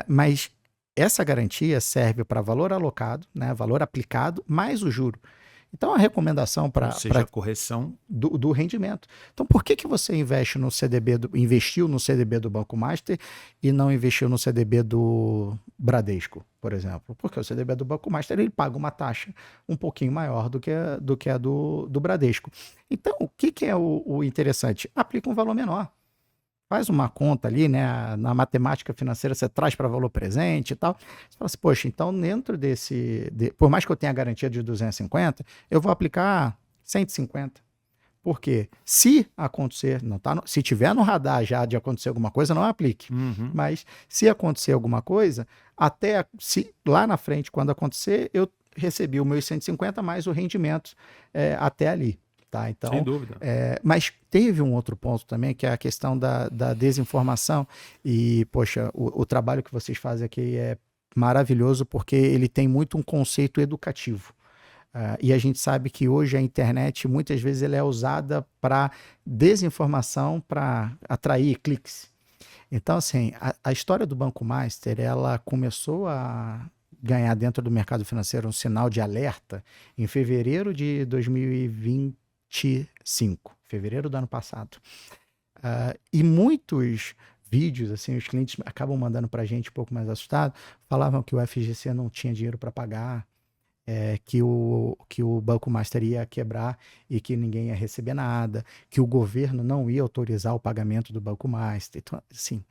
S2: Mas essa garantia serve para valor alocado, né, valor aplicado, mais o juro. Então, a recomendação para...
S1: Ou seja, a correção...
S2: Do rendimento. Então, por que você investiu no CDB do Banco Master e não investiu no CDB do Bradesco, por exemplo? Porque o CDB do Banco Master ele paga uma taxa um pouquinho maior do que a do Bradesco. Então, o que é o interessante? Aplica um valor menor. Faz uma conta ali, né? Na matemática financeira você traz para valor presente e tal. Você fala assim, poxa, então dentro por mais que eu tenha a garantia de 250, eu vou aplicar 150. Por quê? Se acontecer, se tiver no radar já de acontecer alguma coisa, não aplique. Mas se acontecer alguma coisa, até se lá na frente, quando acontecer, eu recebi o meu 150 mais o rendimento até ali. Tá, então,
S1: sem dúvida.
S2: Mas teve um outro ponto também, que é a questão da desinformação. E, poxa, o trabalho que vocês fazem aqui é maravilhoso porque ele tem muito um conceito educativo. E a gente sabe que hoje a internet, muitas vezes, ela é usada para desinformação, para atrair cliques. Então, assim, a história do Banco Master, ela começou a ganhar dentro do mercado financeiro um sinal de alerta em fevereiro de 2025, fevereiro do ano passado. E muitos vídeos, assim, os clientes acabam mandando para a gente um pouco mais assustado, falavam que o FGC não tinha dinheiro para pagar, que o Banco Master ia quebrar e que ninguém ia receber nada, que o governo não ia autorizar o pagamento do Banco Master. Então, assim,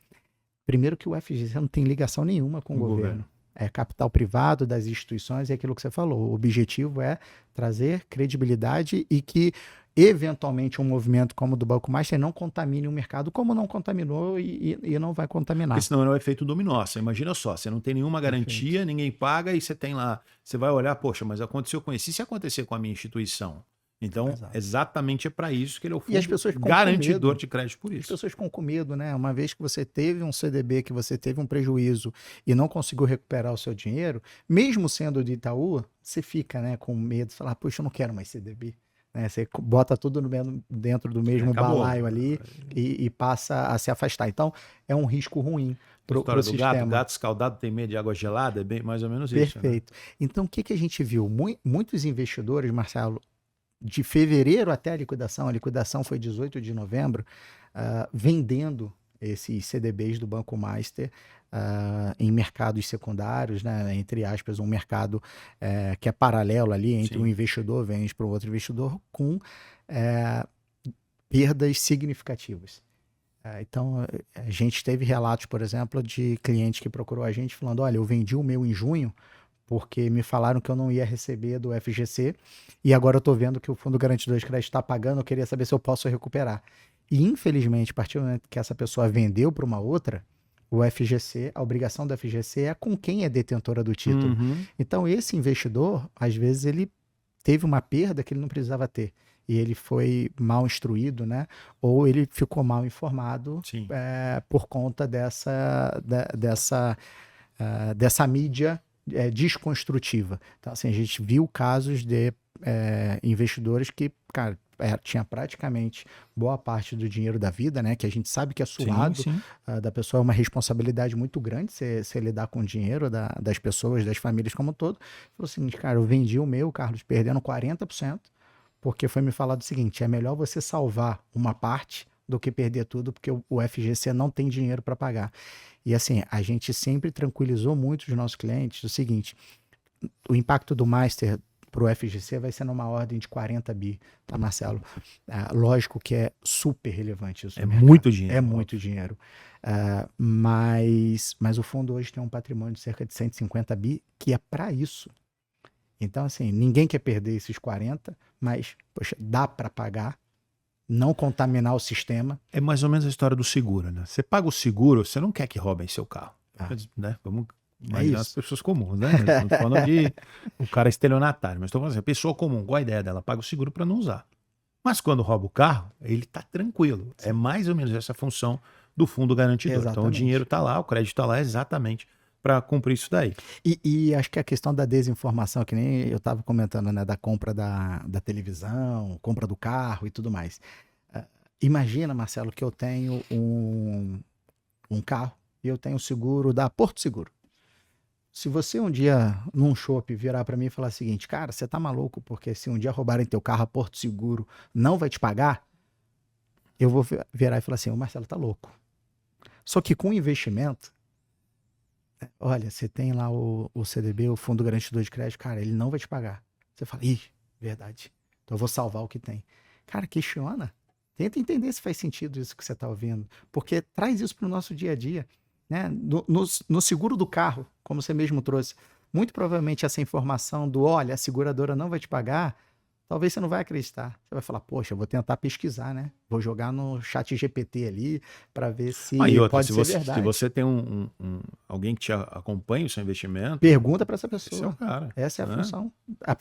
S2: primeiro que o FGC não tem ligação nenhuma com o governo. É capital privado das instituições, é aquilo que você falou. O objetivo é trazer credibilidade e que, eventualmente, um movimento como o do Banco Master não contamine o mercado, como não contaminou e não vai contaminar.
S1: Porque senão é o efeito dominó. Você imagina só, você não tem nenhuma garantia, ninguém paga e você tem lá, você vai olhar, poxa, mas aconteceu com esse, e se acontecer com a minha instituição? Então, exatamente é para isso que ele é o fundo garantidor de crédito por isso.
S2: As pessoas ficam com medo, né? Uma vez que você teve um CDB, que você teve um prejuízo e não conseguiu recuperar o seu dinheiro, mesmo sendo de Itaú, você fica, né, com medo, você fala, poxa, eu não quero mais CDB. Você bota tudo dentro do mesmo balaio ali e passa a se afastar. Então, é um risco ruim para o sistema.
S1: Gato escaldado tem medo de água gelada, é bem mais ou menos isso.
S2: Perfeito. Né? Então, o que a gente viu? Muitos investidores, Marcelo, de fevereiro até a liquidação foi 18 de novembro, vendendo esses CDBs do Banco Master em mercados secundários, né, entre aspas, um mercado que é paralelo ali entre um investidor vende para o outro investidor com perdas significativas. Então, a gente teve relatos, por exemplo, de cliente que procurou a gente falando, olha, eu vendi o meu em junho porque me falaram que eu não ia receber do FGC e agora eu estou vendo que o Fundo Garantidor de Crédito está pagando, eu queria saber se eu posso recuperar. E, infelizmente, a partir do momento que essa pessoa vendeu para uma outra, o FGC, a obrigação do FGC é com quem é detentora do título. Então, esse investidor, às vezes, ele teve uma perda que ele não precisava ter. E ele foi mal instruído, né? Ou ele ficou mal informado por conta dessa mídia desconstrutiva. Então, assim, a gente viu casos de investidores que, cara, tinha praticamente boa parte do dinheiro da vida, né? Que a gente sabe que é suado da pessoa, é uma responsabilidade muito grande você lidar com o dinheiro das pessoas, das famílias como um todo. Falou o seguinte, cara, eu vendi o meu, Carlos, perdendo 40%, porque foi me falado o seguinte, é melhor você salvar uma parte do que perder tudo, porque o FGC não tem dinheiro para pagar. E assim, a gente sempre tranquilizou muito os nossos clientes o seguinte, o impacto do Master, para o FGC vai ser numa ordem de 40 bi, tá, Marcelo? Lógico que é super relevante isso.
S1: É muito dinheiro.
S2: É muito dinheiro. Mas o fundo hoje tem um patrimônio de cerca de 150 bi, que é para isso. Então, assim, ninguém quer perder esses 40, mas, poxa, dá para pagar, não contaminar o sistema.
S1: É mais ou menos a história do seguro, né? Você paga o seguro, você não quer que roubem seu carro. Né? Vamos imaginar as pessoas comuns, né? Não tô falando de o cara estelionatário, mas estou falando assim, a pessoa comum, qual a ideia dela? Paga o seguro para não usar. Mas quando rouba o carro, ele está tranquilo. Sim. É mais ou menos essa função do fundo garantidor. Exatamente. Então o dinheiro está lá, o crédito está lá exatamente para cumprir isso daí.
S2: E acho que a questão da desinformação, que nem eu estava comentando, né, da compra da televisão, compra do carro e tudo mais. Imagina, Marcelo, que eu tenho um carro e eu tenho o seguro da Porto Seguro. Se você um dia, num shopping, virar para mim e falar o seguinte, cara, você tá maluco, porque se um dia roubarem teu carro, a Porto Seguro não vai te pagar, eu vou virar e falar assim, o Marcelo tá louco. Só que com investimento, olha, você tem lá o CDB, o Fundo Garantidor de Crédito, cara, ele não vai te pagar. Você fala, ih, verdade, então eu vou salvar o que tem. Cara, questiona. Tenta entender se faz sentido isso que você está ouvindo, porque traz isso para o nosso dia a dia. Né? No seguro do carro, como você mesmo trouxe, muito provavelmente essa informação do, olha, a seguradora não vai te pagar, talvez você não vai acreditar. Você vai falar, poxa, eu vou tentar pesquisar, né? Vou jogar no chat GPT ali para ver se pode ser verdade.
S1: Se você tem alguém que te acompanha o seu investimento...
S2: Pergunta para essa pessoa.
S1: Esse é o cara.
S2: Essa é a função.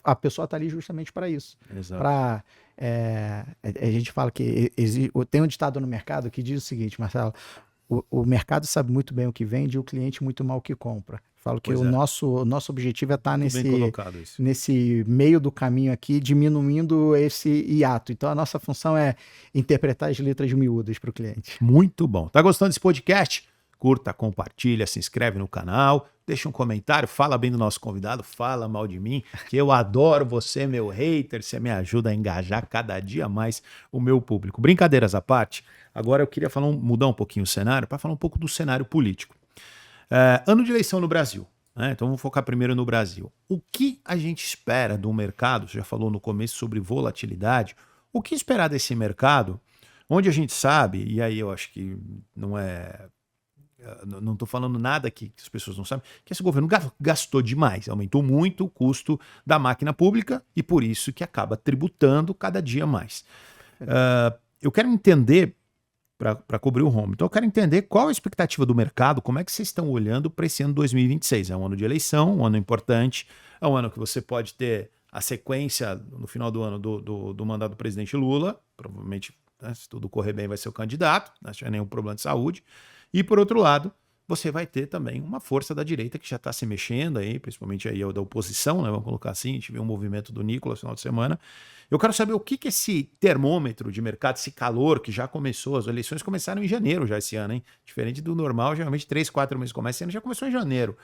S2: A pessoa está ali justamente para isso.
S1: Exato.
S2: A gente fala que tem um ditado no mercado que diz o seguinte, Marcelo, o mercado sabe muito bem o que vende e o cliente muito mal o que compra. Falo que o nosso objetivo é estar nesse meio do caminho aqui, diminuindo esse hiato. Então, a nossa função é interpretar as letras miúdas para o cliente.
S1: Muito bom. Tá gostando desse podcast? Curta, compartilha, se inscreve no canal, deixa um comentário, fala bem do nosso convidado, fala mal de mim, que eu adoro você, meu hater, você me ajuda a engajar cada dia mais o meu público. Brincadeiras à parte, agora eu queria mudar um pouquinho o cenário para falar um pouco do cenário político. Ano de eleição no Brasil, né? Então vamos focar primeiro no Brasil. O que a gente espera do mercado? Você já falou no começo sobre volatilidade. O que esperar desse mercado, onde a gente sabe, e aí eu acho que não estou falando nada que as pessoas não sabem, que esse governo gastou demais, aumentou muito o custo da máquina pública e por isso que acaba tributando cada dia mais. Eu quero entender, para cobrir o home, então eu quero entender qual a expectativa do mercado, como é que vocês estão olhando para esse ano 2026. É um ano de eleição, um ano importante, é um ano que você pode ter a sequência no final do ano do mandato do presidente Lula, provavelmente, né, se tudo correr bem, vai ser o candidato, não tiver nenhum problema de saúde. E, por outro lado, você vai ter também uma força da direita que já está se mexendo aí, principalmente aí da oposição, né? Vamos colocar assim, a gente viu um movimento do Nicolas no final de semana. Eu quero saber o que esse termômetro de mercado, esse calor que já começou, as eleições começaram em janeiro já esse ano, hein? Diferente do normal, geralmente 3, 4 meses começa, esse ano já começou em janeiro.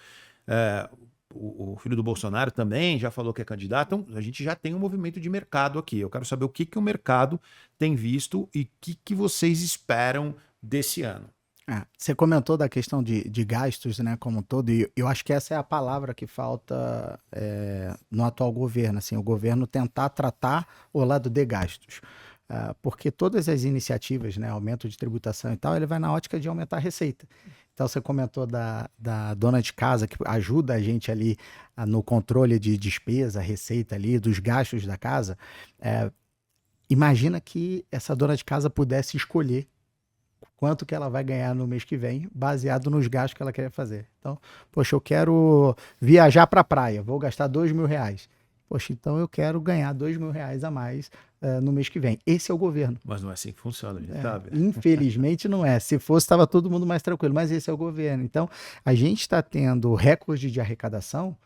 S1: O filho do Bolsonaro também já falou que é candidato, então a gente já tem um movimento de mercado aqui. Eu quero saber o que o mercado tem visto e o que vocês esperam desse ano.
S2: Você comentou da questão de gastos, né, como um todo, e eu acho que essa é a palavra que falta no atual governo, assim, o governo tentar tratar o lado de gastos. Porque todas as iniciativas, né, aumento de tributação e tal, ele vai na ótica de aumentar a receita. Então você comentou da dona de casa, que ajuda a gente ali no controle de despesa, receita ali, dos gastos da casa. Imagina que essa dona de casa pudesse escolher quanto que ela vai ganhar no mês que vem, baseado nos gastos que ela quer fazer. Então, poxa, eu quero viajar para a praia, vou gastar R$2.000. Poxa, então eu quero ganhar R$2.000 a mais no mês que vem. Esse é o governo.
S1: Mas não é assim que funciona, a gente sabe.
S2: Infelizmente não é. Se fosse, estava todo mundo mais tranquilo, mas esse é o governo. Então, a gente está tendo recorde de arrecadação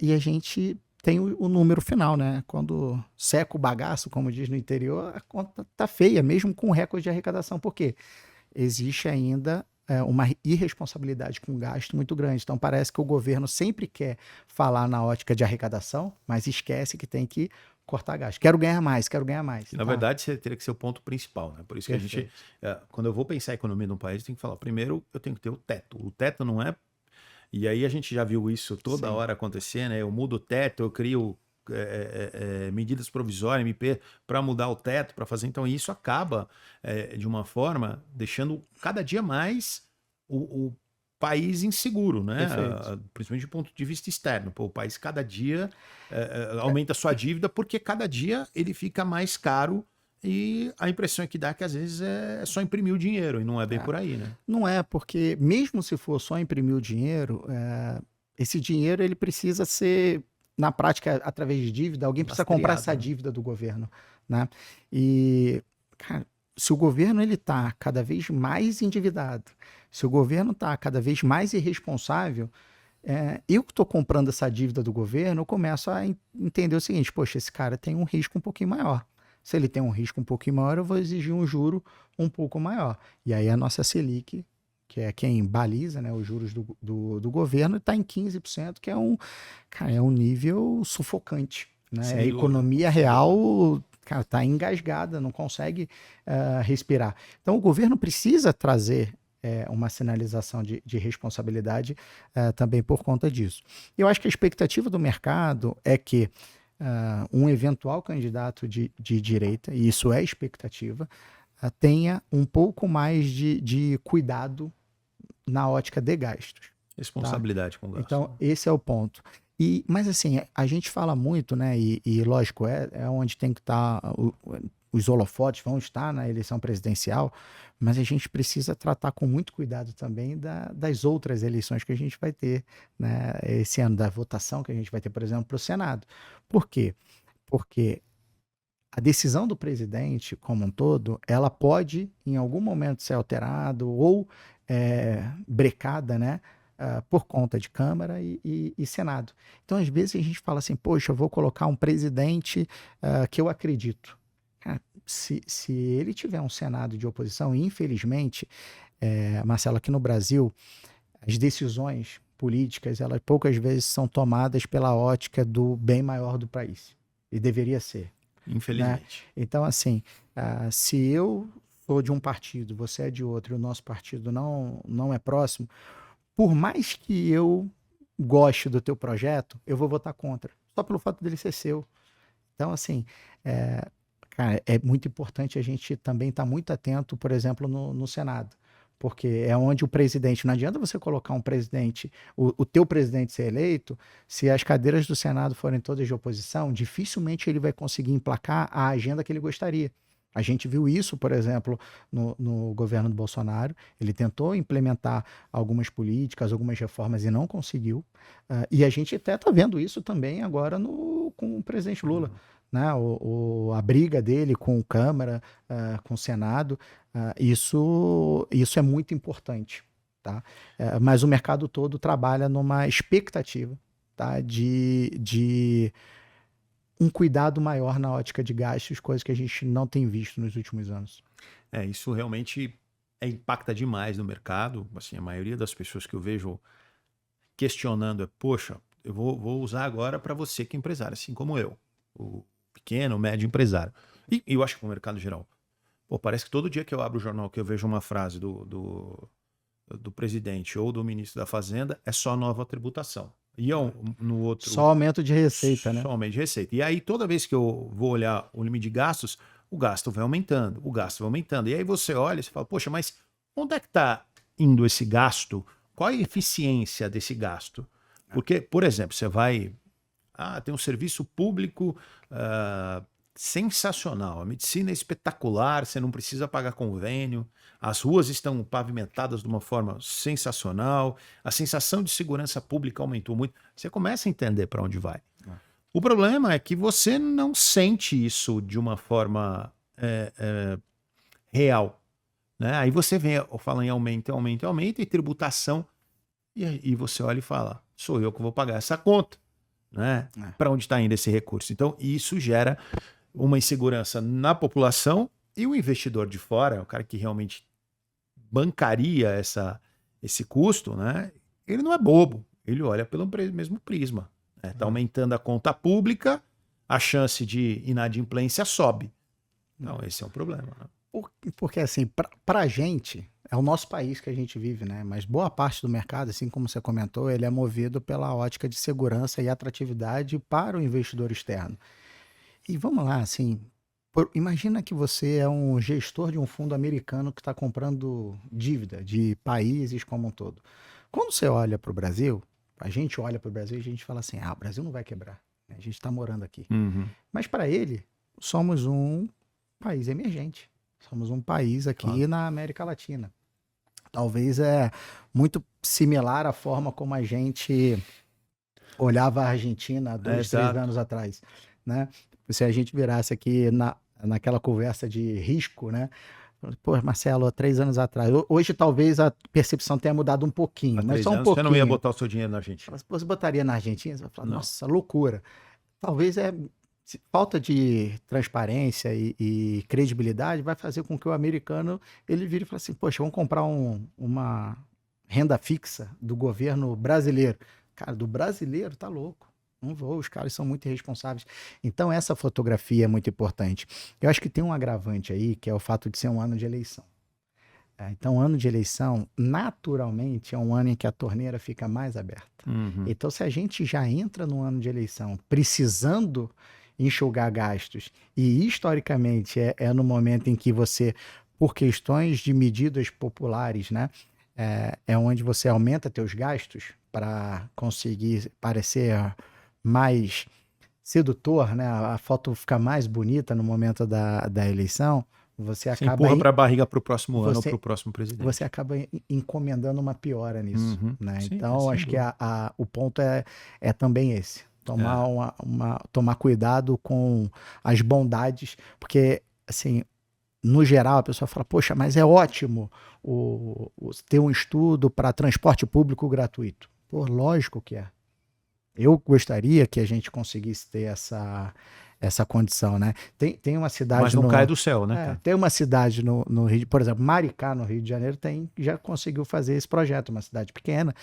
S2: e a gente tem o número final, né? Quando seca o bagaço, como diz no interior, a conta tá feia, mesmo com recorde de arrecadação. Por quê? Existe ainda uma irresponsabilidade com gasto muito grande. Então, parece que o governo sempre quer falar na ótica de arrecadação, mas esquece que tem que cortar gasto. Quero ganhar mais, quero ganhar mais.
S1: Na verdade, você teria que ser o ponto principal, né? Por isso que a gente, quando eu vou pensar em economia de um país, tem que falar, primeiro, eu tenho que ter o teto. O teto não é... E aí a gente já viu isso toda hora acontecer, né? Eu mudo o teto, eu crio medidas provisórias, MP, para mudar o teto, para fazer. Então, isso acaba, de uma forma, deixando cada dia mais o país inseguro, né? Principalmente do ponto de vista externo. Pô, o país cada dia aumenta a sua dívida porque cada dia ele fica mais caro e a impressão que dá é que às vezes é só imprimir o dinheiro e não é bem por aí, né?
S2: Não é, porque mesmo se for só imprimir o dinheiro, esse dinheiro ele precisa ser, na prática, através de dívida, alguém precisa comprar essa dívida do governo, né? E, cara, se o governo ele está cada vez mais endividado, se o governo está cada vez mais irresponsável, eu que estou comprando essa dívida do governo, eu começo a entender o seguinte: poxa, esse cara tem um risco um pouquinho maior. Se ele tem um risco um pouquinho maior, eu vou exigir um juro um pouco maior. E aí a nossa Selic, que é quem baliza, né, os juros do governo, está em 15%, que é um nível sufocante. Né? A economia real está engasgada, não consegue respirar. Então o governo precisa trazer uma sinalização de responsabilidade também por conta disso. Eu acho que a expectativa do mercado é que um eventual candidato de direita, e isso é expectativa, tenha um pouco mais de cuidado na ótica de gastos.
S1: Responsabilidade com gastos.
S2: Então, esse é o ponto. Mas assim, a gente fala muito, né? E lógico, é onde tem que estar, os holofotes vão estar na eleição presidencial, mas a gente precisa tratar com muito cuidado também das outras eleições que a gente vai ter, né, esse ano, da votação que a gente vai ter, por exemplo, para o Senado. Por quê? Porque a decisão do presidente, como um todo, ela pode, em algum momento, ser alterada ou brecada, né? Por conta de Câmara e Senado. Então, às vezes, a gente fala assim, poxa, eu vou colocar um presidente que eu acredito. Cara, se ele tiver um Senado de oposição, infelizmente, Marcelo, aqui no Brasil, as decisões políticas, elas poucas vezes são tomadas pela ótica do bem maior do país. E deveria ser.
S1: Infelizmente.
S2: Né? Então, assim, se eu sou de um partido, você é de outro, e o nosso partido não é próximo, por mais que eu goste do teu projeto, eu vou votar contra, só pelo fato dele ser seu. Então, assim, cara, é muito importante a gente também estar muito atento, por exemplo, no Senado, porque é onde o presidente, não adianta você colocar um presidente, o teu presidente ser eleito, se as cadeiras do Senado forem todas de oposição, dificilmente ele vai conseguir emplacar a agenda que ele gostaria. A gente viu isso, por exemplo, no governo do Bolsonaro. Ele tentou implementar algumas políticas, algumas reformas e não conseguiu. E a gente até está vendo isso também agora com o presidente Lula. Né? A briga dele com a Câmara, com o Senado, isso é muito importante. Tá? Mas o mercado todo trabalha numa expectativa, tá? de um cuidado maior na ótica de gastos, coisas que a gente não tem visto nos últimos anos.
S1: Isso realmente impacta demais no mercado. Assim, a maioria das pessoas que eu vejo questionando poxa, eu vou usar agora para você que é empresário, assim como eu, o pequeno, médio empresário. E eu acho que no mercado geral, parece que todo dia que eu abro o jornal que eu vejo uma frase do presidente ou do ministro da Fazenda, é só nova tributação. E no outro...
S2: Só aumento de receita, né?
S1: Só aumento de receita. E aí, toda vez que eu vou olhar o limite de gastos, o gasto vai aumentando, o gasto vai aumentando. E aí você olha e você fala, poxa, mas onde é que está indo esse gasto? Qual é a eficiência desse gasto? Porque, por exemplo, você vai... tem um serviço público sensacional, a medicina é espetacular, você não precisa pagar convênio, as ruas estão pavimentadas de uma forma sensacional, a sensação de segurança pública aumentou muito. Você começa a entender para onde vai. O problema é que você não sente isso de uma forma real. Né? Aí você vem falando em aumento, e tributação, e você olha e fala, sou eu que vou pagar essa conta. Né? Para onde está indo esse recurso? Então, isso gera uma insegurança na população e o investidor de fora, o cara que realmente bancaria esse custo, né? Ele não é bobo, ele olha pelo mesmo prisma. Está aumentando a conta pública, a chance de inadimplência sobe. Então, esse é um problema. Né?
S2: Porque, assim, para a gente, é o nosso país que a gente vive, né? Mas boa parte do mercado, assim como você comentou, ele é movido pela ótica de segurança e atratividade para o investidor externo. E vamos lá, assim, imagina que você é um gestor de um fundo americano que está comprando dívida de países como um todo. Quando você olha para o Brasil, a gente olha para o Brasil e a gente fala assim: ah, o Brasil não vai quebrar, né? A gente está morando aqui.
S1: Uhum.
S2: Mas para ele, somos um país emergente. Somos um país aqui
S1: Claro.
S2: na América Latina. Talvez é muito similar à forma como a gente olhava a Argentina há 2, 3
S1: Exato.
S2: anos atrás, né? Se a gente virasse aqui naquela conversa de risco, né? Pô, Marcelo, há 3 anos atrás. Hoje talvez a percepção tenha mudado um pouquinho,
S1: Há
S2: mas
S1: 3
S2: só um
S1: anos você não ia
S2: pouquinho.
S1: botar o seu dinheiro na Argentina.
S2: Você botaria na Argentina, você vai falar,
S1: Não.
S2: nossa, loucura. Talvez falta de transparência e credibilidade vai fazer com que o americano ele vire e fale assim, poxa, vamos comprar uma renda fixa do governo brasileiro. Cara, do brasileiro tá louco. Não vou, os caras são muito irresponsáveis. Então essa fotografia é muito importante. Eu acho que tem um agravante aí, que é o fato de ser um ano de eleição. Então, ano de eleição, naturalmente, é um ano em que a torneira fica mais aberta.
S1: Uhum.
S2: Então, se a gente já entra no ano de eleição precisando enxugar gastos, e historicamente é no momento em que você, por questões de medidas populares, né, é onde você aumenta teus gastos para conseguir parecer mais sedutor, né, a foto ficar mais bonita no momento da eleição, você
S1: Você
S2: acaba
S1: empurra para a barriga para o próximo ano ou
S2: você-
S1: para o próximo presidente.
S2: você acaba encomendando uma piora nisso,
S1: Uhum.
S2: né?
S1: Sim,
S2: Então,
S1: sem
S2: acho que
S1: dúvida.
S2: o ponto é também esse. Tomar cuidado com as bondades, porque, assim, no geral, a pessoa fala, poxa, mas é ótimo ter um estudo para transporte público gratuito. Pô, lógico que é. Eu gostaria que a gente conseguisse ter essa condição, né? Tem uma
S1: Mas
S2: cidade
S1: não cai do céu, né, cara?
S2: tem uma cidade no Rio, por exemplo, Maricá, no Rio de Janeiro, já conseguiu fazer esse projeto, uma cidade pequena,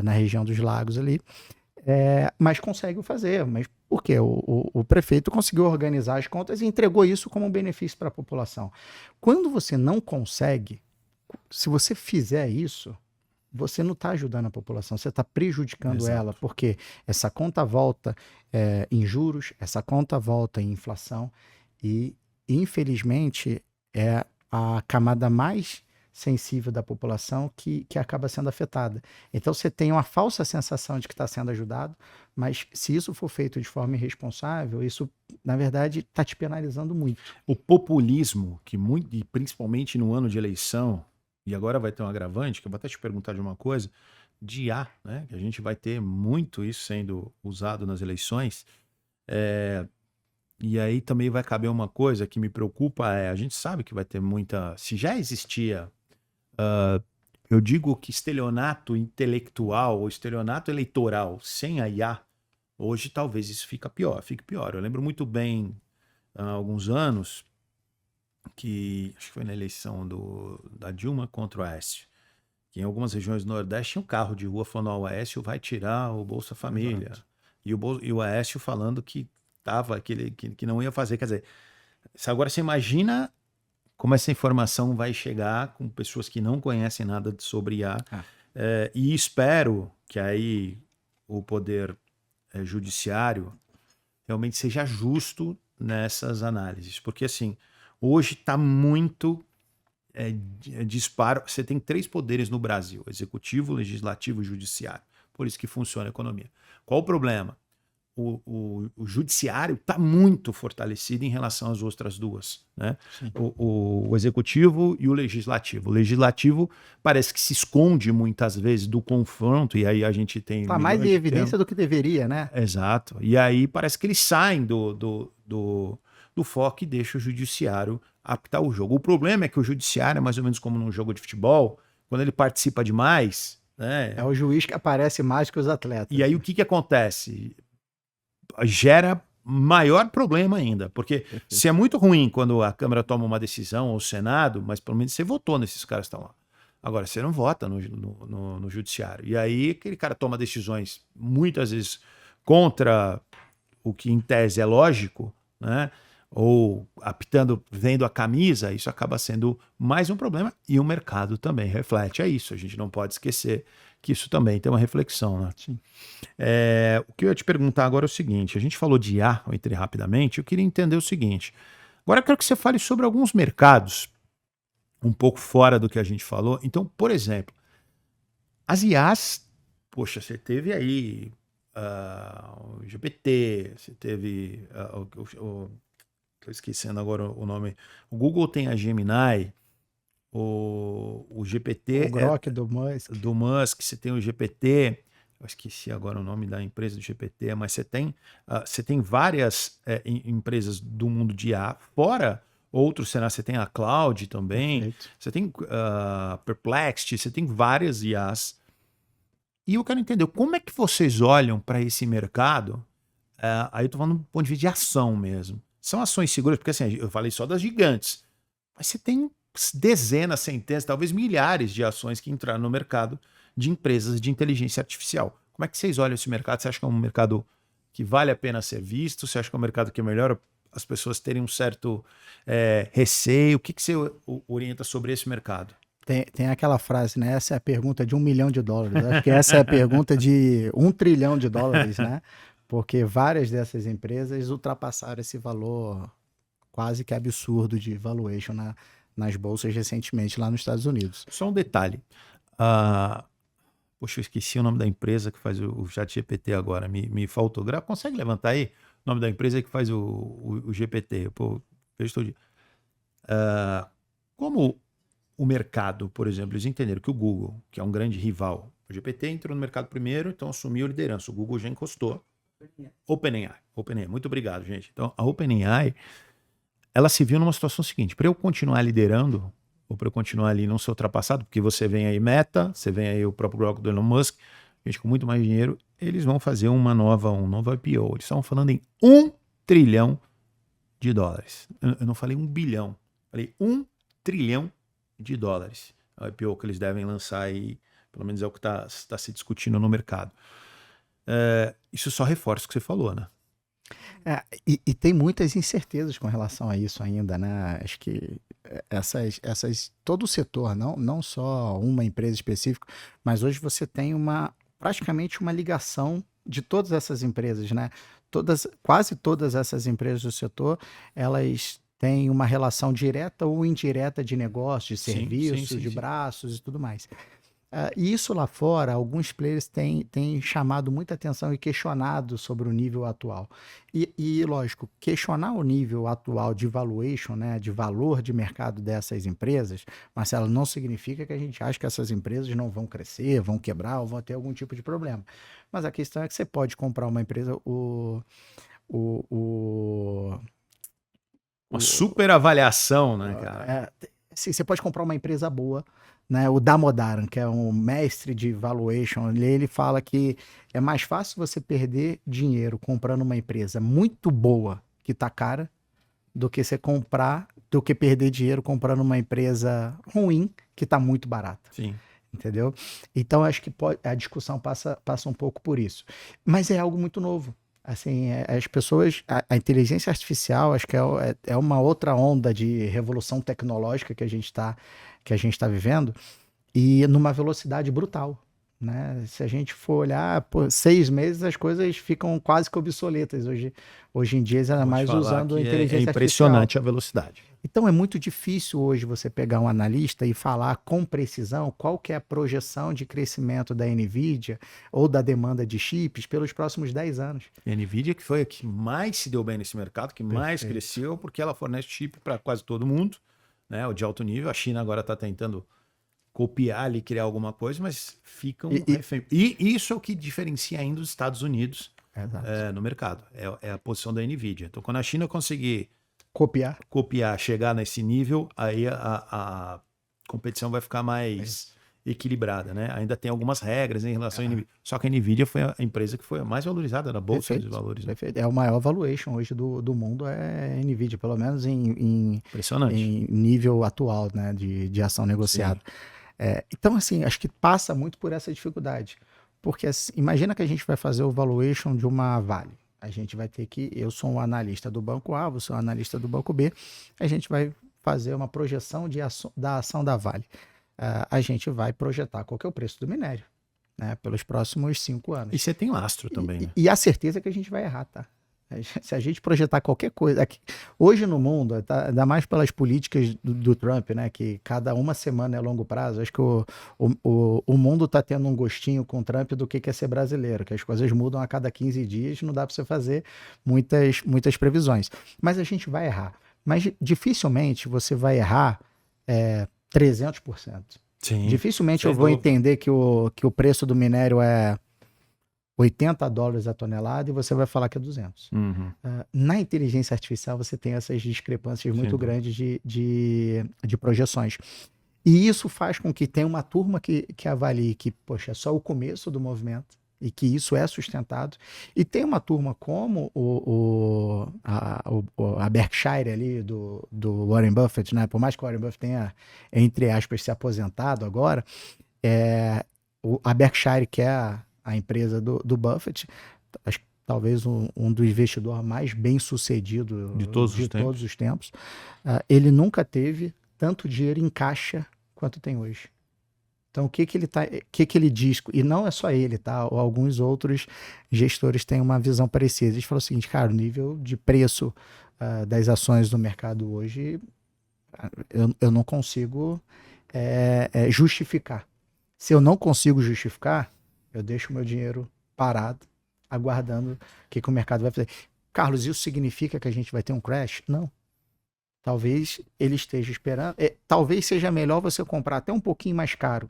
S2: na região dos lagos ali, mas consegue fazer. Mas por quê? O prefeito conseguiu organizar as contas e entregou isso como um benefício para a população. Quando você não consegue, se você fizer isso, você não está ajudando a população, você está prejudicando
S1: Exato.
S2: ela, porque essa conta volta em juros, essa conta volta em inflação, e infelizmente é a camada mais sensível da população que acaba sendo afetada. Então você tem uma falsa sensação de que está sendo ajudado, mas se isso for feito de forma irresponsável, isso, na verdade, está te penalizando muito.
S1: O populismo, e principalmente no ano de eleição, e agora vai ter um agravante, que eu vou até te perguntar de uma coisa, de IA, né? Que a gente vai ter muito isso sendo usado nas eleições. E aí também vai caber uma coisa que me preocupa, a gente sabe que vai ter muita... Se já existia, eu digo que estelionato intelectual ou estelionato eleitoral sem a IA, hoje talvez isso fique pior. Eu lembro muito bem, há alguns anos, que acho que foi na eleição da Dilma contra o Aécio, que em algumas regiões do Nordeste tinha um carro de rua falando, ó, o Aécio vai tirar o Bolsa Família. E o Aécio falando que que não ia fazer. Quer dizer, agora você imagina como essa informação vai chegar com pessoas que não conhecem nada sobre IA. E espero que aí o poder judiciário realmente seja justo nessas análises. Porque, assim, hoje está muito disparo. Você tem 3 poderes no Brasil: executivo, legislativo e judiciário. Por isso que funciona a economia. Qual o problema? O judiciário está muito fortalecido em relação às outras duas, né? O executivo e o legislativo. O legislativo parece que se esconde muitas vezes do confronto, e aí a gente tem...
S2: Está mais em evidência do que deveria, né?
S1: Exato. E aí parece que eles saem do foco e deixam o judiciário apitar o jogo. O problema é que o judiciário é mais ou menos como num jogo de futebol, quando ele participa demais, né?
S2: É o juiz que aparece mais que os atletas.
S1: E aí o que acontece? Gera maior problema ainda, porque se é muito ruim quando a Câmara toma uma decisão, ou o Senado, mas pelo menos você votou nesses caras que estão lá. Agora, você não vota no judiciário. E aí aquele cara toma decisões muitas vezes contra o que em tese é lógico, né? ou apitando, vendo a camisa, isso acaba sendo mais um problema e o mercado também reflete. É isso, a gente não pode esquecer que isso também tem uma reflexão, né?
S2: Sim.
S1: O que eu ia te perguntar agora é o seguinte, a gente falou de IA, eu entrei rapidamente, eu queria entender o seguinte, agora eu quero que você fale sobre alguns mercados um pouco fora do que a gente falou. Então, por exemplo, as IAs, poxa, você teve aí o GPT, você teve tô esquecendo agora o nome. O Google tem a Gemini, o GPT
S2: O Grok do Musk.
S1: do Musk, você tem o GPT, eu esqueci agora o nome da empresa do GPT, mas você tem várias empresas do mundo de IA, fora outros, será? Você tem a Cloud também,
S2: Perfeito.
S1: você tem Perplexity, você tem várias IAs. E eu quero entender, como é que vocês olham para esse mercado? Aí eu estou falando do ponto de vista de ação mesmo. São ações seguras, porque assim, eu falei só das gigantes, mas você tem dezenas, centenas, talvez milhares de ações que entraram no mercado de empresas de inteligência artificial. Como é que vocês olham esse mercado? Você acha que é um mercado que vale a pena ser visto? Você acha que é um mercado que é melhor as pessoas terem um certo receio? O que você orienta sobre esse mercado?
S2: Tem aquela frase, né? Essa é a pergunta de $1 milhão. Acho que essa é a pergunta de $1 trilhão, né? Porque várias dessas empresas ultrapassaram esse valor quase que absurdo de valuation nas bolsas recentemente lá nos Estados Unidos.
S1: Só um detalhe. Poxa, eu esqueci o nome da empresa que faz o ChatGPT agora. Me faltou. Consegue levantar aí o nome da empresa que faz o GPT? Pô, vejo todo dia. Como o mercado, por exemplo, eles entenderam que o Google, que é um grande rival, o GPT entrou no mercado primeiro, então assumiu a liderança. O Google já encostou. OpenAI. Muito obrigado, gente. Então, a OpenAI, ela se viu numa situação seguinte: para eu continuar liderando, ou para eu continuar ali não ser ultrapassado, porque você vem aí Meta, você vem aí o próprio Grok do Elon Musk, gente com muito mais dinheiro, eles vão fazer um novo IPO. Eles estavam falando em $1 trilhão. Eu não falei 1 bilhão, falei $1 trilhão. É o IPO que eles devem lançar aí, pelo menos é o que está se discutindo no mercado. Isso só reforça o que você falou, né?
S2: E tem muitas incertezas com relação a isso ainda, né? Acho que todo o setor, não só uma empresa específica, mas hoje você tem praticamente uma ligação de todas essas empresas, né? Quase todas essas empresas do setor, elas têm uma relação direta ou indireta de negócio, de serviços, de braços e tudo mais. E isso lá fora, alguns players têm chamado muita atenção e questionado sobre o nível atual. E lógico, questionar o nível atual de valuation, né, de valor de mercado dessas empresas, Marcelo, não significa que a gente acha que essas empresas não vão crescer, vão quebrar ou vão ter algum tipo de problema. Mas a questão é que você pode comprar uma empresa,
S1: uma super avaliação, né, cara?
S2: Sim, você pode comprar uma empresa boa, né? O Damodaran, que é um mestre de valuation, ele fala que é mais fácil você perder dinheiro comprando uma empresa muito boa que tá cara do que perder dinheiro comprando uma empresa ruim que tá muito barata.
S1: Sim.
S2: Entendeu? Então acho que a discussão passa um pouco por isso. Mas é algo muito novo. Assim, as pessoas, a inteligência artificial, acho que é uma outra onda de revolução tecnológica que a gente tá vivendo, e numa velocidade brutal, né? Se a gente for olhar, por 6 meses as coisas ficam quase que obsoletas hoje em dia, ainda mais usando a inteligência artificial.
S1: É impressionante a velocidade.
S2: Então é muito difícil hoje você pegar um analista e falar com precisão qual que é a projeção de crescimento da NVIDIA ou da demanda de chips pelos próximos 10 anos.
S1: E a NVIDIA que foi a que mais se deu bem nesse mercado, que mais cresceu, porque ela fornece chip para quase todo mundo, né? O de alto nível. A China agora está tentando copiar ali, criar alguma coisa, mas ficam refém. E isso é o que diferencia ainda os Estados Unidos no mercado. É a posição da NVIDIA. Então, quando a China conseguir copiar, chegar nesse nível, aí a competição vai ficar mais equilibrada, né? Ainda tem algumas regras em relação à NVIDIA. Só que a NVIDIA foi a empresa que foi a mais valorizada na Bolsa de Valores. Né?
S2: É o maior valuation hoje do mundo é a NVIDIA, pelo menos em nível atual, né, de ação negociada. Então, assim, acho que passa muito por essa dificuldade. Porque assim, imagina que a gente vai fazer o valuation de uma Vale. A gente vai ter que, eu sou um analista do banco A, você é um analista do banco B, a gente vai fazer uma projeção da ação da Vale. A gente vai projetar qual que é o preço do minério, né, pelos próximos 5 anos.
S1: E você tem lastro também, né?
S2: E a certeza que a gente vai errar, tá? Se a gente projetar qualquer coisa. Hoje no mundo, tá, ainda mais pelas políticas do Trump, né? Que cada uma semana é longo prazo. Acho que o mundo está tendo um gostinho com o Trump do que é ser brasileiro, que as coisas mudam a cada 15 dias, não dá para você fazer muitas previsões. Mas a gente vai errar. Mas dificilmente você vai errar 300%.
S1: Sim,
S2: Dificilmente
S1: sem
S2: eu vou
S1: dúvida.
S2: entender que o preço do minério é $80 a tonelada e você vai falar que é 200.
S1: Uhum.
S2: Na inteligência artificial você tem essas discrepâncias muito
S1: Sim.
S2: grandes de projeções. E isso faz com que tenha uma turma que avalie que, poxa, é só o começo do movimento e que isso é sustentado. E tem uma turma como a Berkshire ali do Warren Buffett, né? Por mais que o Warren Buffett tenha, entre aspas, se aposentado agora, a Berkshire, que é a empresa do Buffett, acho que talvez um dos investidores mais bem sucedido
S1: De todos os
S2: tempos, ele nunca teve tanto dinheiro em caixa quanto tem hoje. Então, o que ele diz, e não é só ele, tá? Ou alguns outros gestores têm uma visão parecida. Eles falam o seguinte, cara, o nível de preço das ações do mercado hoje, eu não consigo justificar. Se eu não consigo justificar, eu deixo o meu dinheiro parado, aguardando o que o mercado vai fazer. Carlos, isso significa que a gente vai ter um crash? Não. Talvez ele esteja esperando. Talvez seja melhor você comprar até um pouquinho mais caro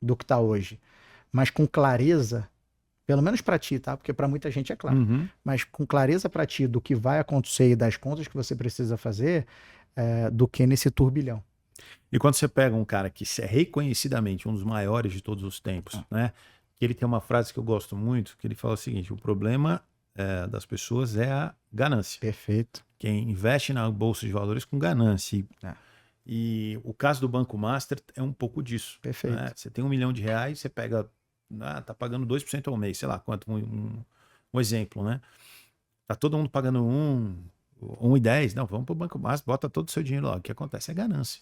S2: do que está hoje, mas com clareza, pelo menos para ti, tá? Porque para muita gente é claro,
S1: Uhum.
S2: mas com clareza para ti do que vai acontecer e das contas que você precisa fazer, do que nesse turbilhão.
S1: E quando você pega um cara que é reconhecidamente um dos maiores de todos os tempos, né? Que ele tem uma frase que eu gosto muito, que ele fala o seguinte: o problema das pessoas é a ganância.
S2: Perfeito.
S1: Quem investe na bolsa de valores com ganância. E o caso do Banco Master é um pouco disso.
S2: Perfeito.
S1: Né? Você tem R$1 milhão, você pega, tá pagando 2% ao mês, sei lá quanto, um exemplo, né? Tá todo mundo pagando 1,10, não, vamos pro Banco Master, bota todo o seu dinheiro lá. O que acontece é ganância.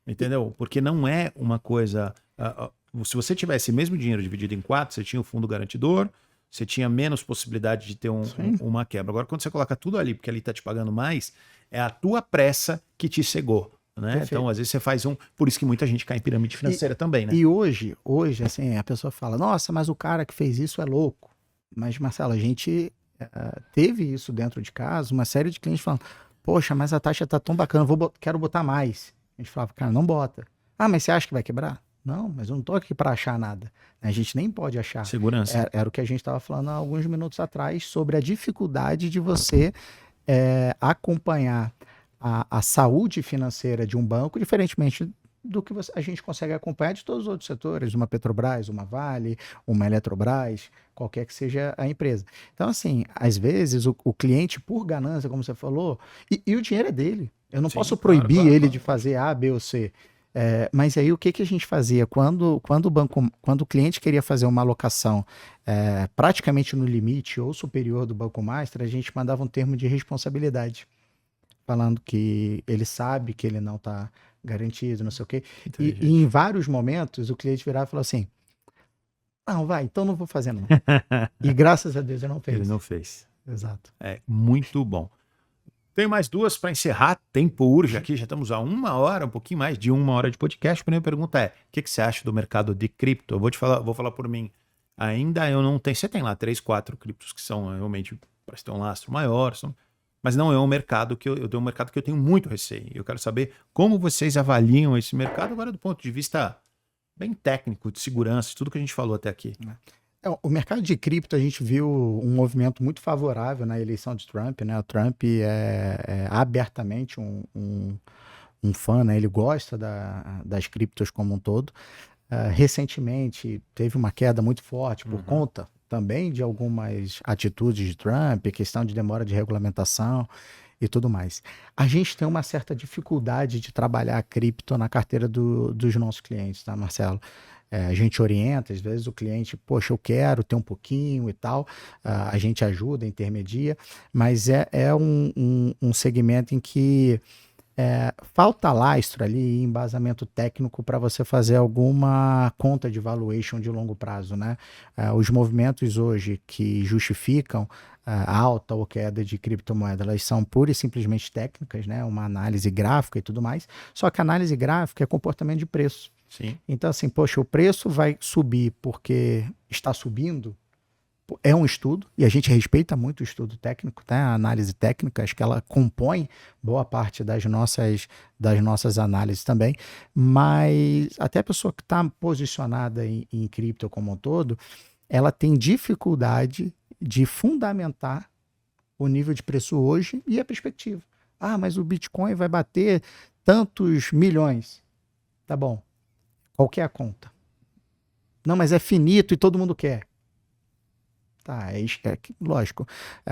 S1: Entendeu? Porque não é uma coisa... se você tivesse o mesmo dinheiro dividido em 4, você tinha o fundo garantidor, você tinha menos possibilidade de ter uma quebra. Agora, quando você coloca tudo ali, porque ali está te pagando mais, é a tua pressa que te cegou. Né? Então, às vezes você faz Por isso que muita gente cai em pirâmide financeira também, né?
S2: E hoje, assim, a pessoa fala, nossa, mas o cara que fez isso é louco. Mas, Marcelo, a gente teve isso dentro de casa, uma série de clientes falando, poxa, mas a taxa tá tão bacana, quero botar mais. A gente falava, cara, não bota. Ah, mas você acha que vai quebrar? Não, mas eu não tô aqui para achar nada. A gente nem pode achar.
S1: Segurança.
S2: Era o que a gente estava falando há alguns minutos atrás sobre a dificuldade de você acompanhar a saúde financeira de um banco, diferentemente do que a gente consegue acompanhar de todos os outros setores, uma Petrobras, uma Vale, uma Eletrobras, qualquer que seja a empresa. Então, assim, às vezes o cliente, por ganância, como você falou, e o dinheiro é dele. Eu não posso proibir ele de fazer A, B ou C. Mas aí o que a gente fazia? Quando o cliente queria fazer uma alocação praticamente no limite ou superior do Banco Master, a gente mandava um termo de responsabilidade, falando que ele sabe que ele não está garantido, não sei o quê. E em vários momentos o cliente virava e falou assim, não, vai, então não vou fazer não. E graças a Deus ele não fez.
S1: Ele não fez.
S2: Exato.
S1: Muito bom. Tem mais duas para encerrar, tempo urge aqui, já estamos a 1 hora, um pouquinho mais de 1 hora de podcast. A primeira pergunta é, o que você acha do mercado de cripto? Eu vou falar por mim. Ainda eu não tenho, você tem lá 3, 4 criptos que são realmente, parece ter um lastro maior, mas não é um mercado que eu tenho um mercado que eu tenho muito receio. Eu quero saber como vocês avaliam esse mercado agora do ponto de vista bem técnico, de segurança, tudo que a gente falou até aqui.
S2: O mercado de cripto, a gente viu um movimento muito favorável na eleição de Trump, né? O Trump é abertamente um fã, né? Ele gosta das criptos como um todo. Recentemente, teve uma queda muito forte por conta também de algumas atitudes de Trump, questão de demora de regulamentação e tudo mais. A gente tem uma certa dificuldade de trabalhar a cripto na carteira dos nossos clientes, tá, Marcelo? A gente orienta, às vezes o cliente, poxa, eu quero ter um pouquinho e tal, a gente ajuda, intermedia, mas é um segmento em que falta lastro ali e embasamento técnico para você fazer alguma conta de valuation de longo prazo, né? Os movimentos hoje que justificam alta ou queda de criptomoeda, elas são pura e simplesmente técnicas, né? Uma análise gráfica e tudo mais. Só que a análise gráfica é comportamento de preço.
S1: Sim.
S2: Então, assim, poxa, o preço vai subir porque está subindo, é um estudo, e a gente respeita muito o estudo técnico, tá? A análise técnica, acho que ela compõe boa parte das nossas análises também, mas até a pessoa que está posicionada em cripto como um todo, ela tem dificuldade de fundamentar o nível de preço hoje e a perspectiva. Ah, mas o Bitcoin vai bater tantos milhões. Tá bom. Qual que é a conta? Não, mas é finito e todo mundo quer. Tá, lógico.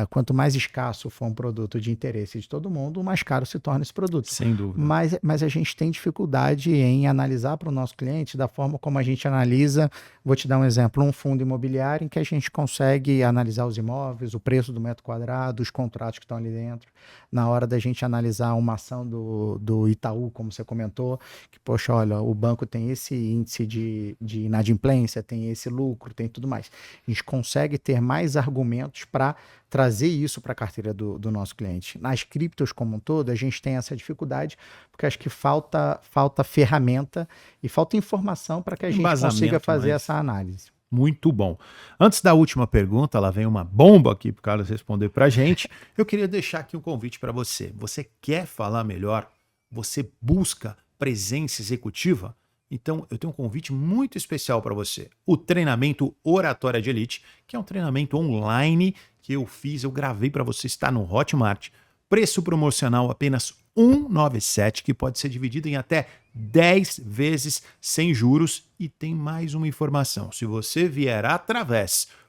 S2: Quanto mais escasso for um produto de interesse de todo mundo, mais caro se torna esse produto.
S1: Sem dúvida.
S2: Mas a gente tem dificuldade em analisar para o nosso cliente da forma como a gente analisa. Vou te dar um exemplo: um fundo imobiliário em que a gente consegue analisar os imóveis, o preço do metro quadrado, os contratos que estão ali dentro. Na hora da gente analisar uma ação do Itaú, como você comentou, que, poxa, olha, o banco tem esse índice de inadimplência, tem esse lucro, tem tudo mais. A gente consegue ter mais argumentos para trazer isso para a carteira do nosso cliente. Nas criptos como um todo, a gente tem essa dificuldade, porque acho que falta ferramenta e falta informação para que a gente consiga fazer essa análise.
S1: Muito bom. Antes da última pergunta, lá vem uma bomba aqui para o Carlos responder para a gente. Eu queria deixar aqui um convite para você. Você quer falar melhor? Você busca presença executiva? Então, eu tenho um convite muito especial para você. O treinamento Oratória de Elite, que é um treinamento online que eu fiz, eu gravei para você, está no Hotmart. Preço promocional apenas R$ 197, que pode ser dividido em até 10 vezes sem juros. E tem mais uma informação. Se você vier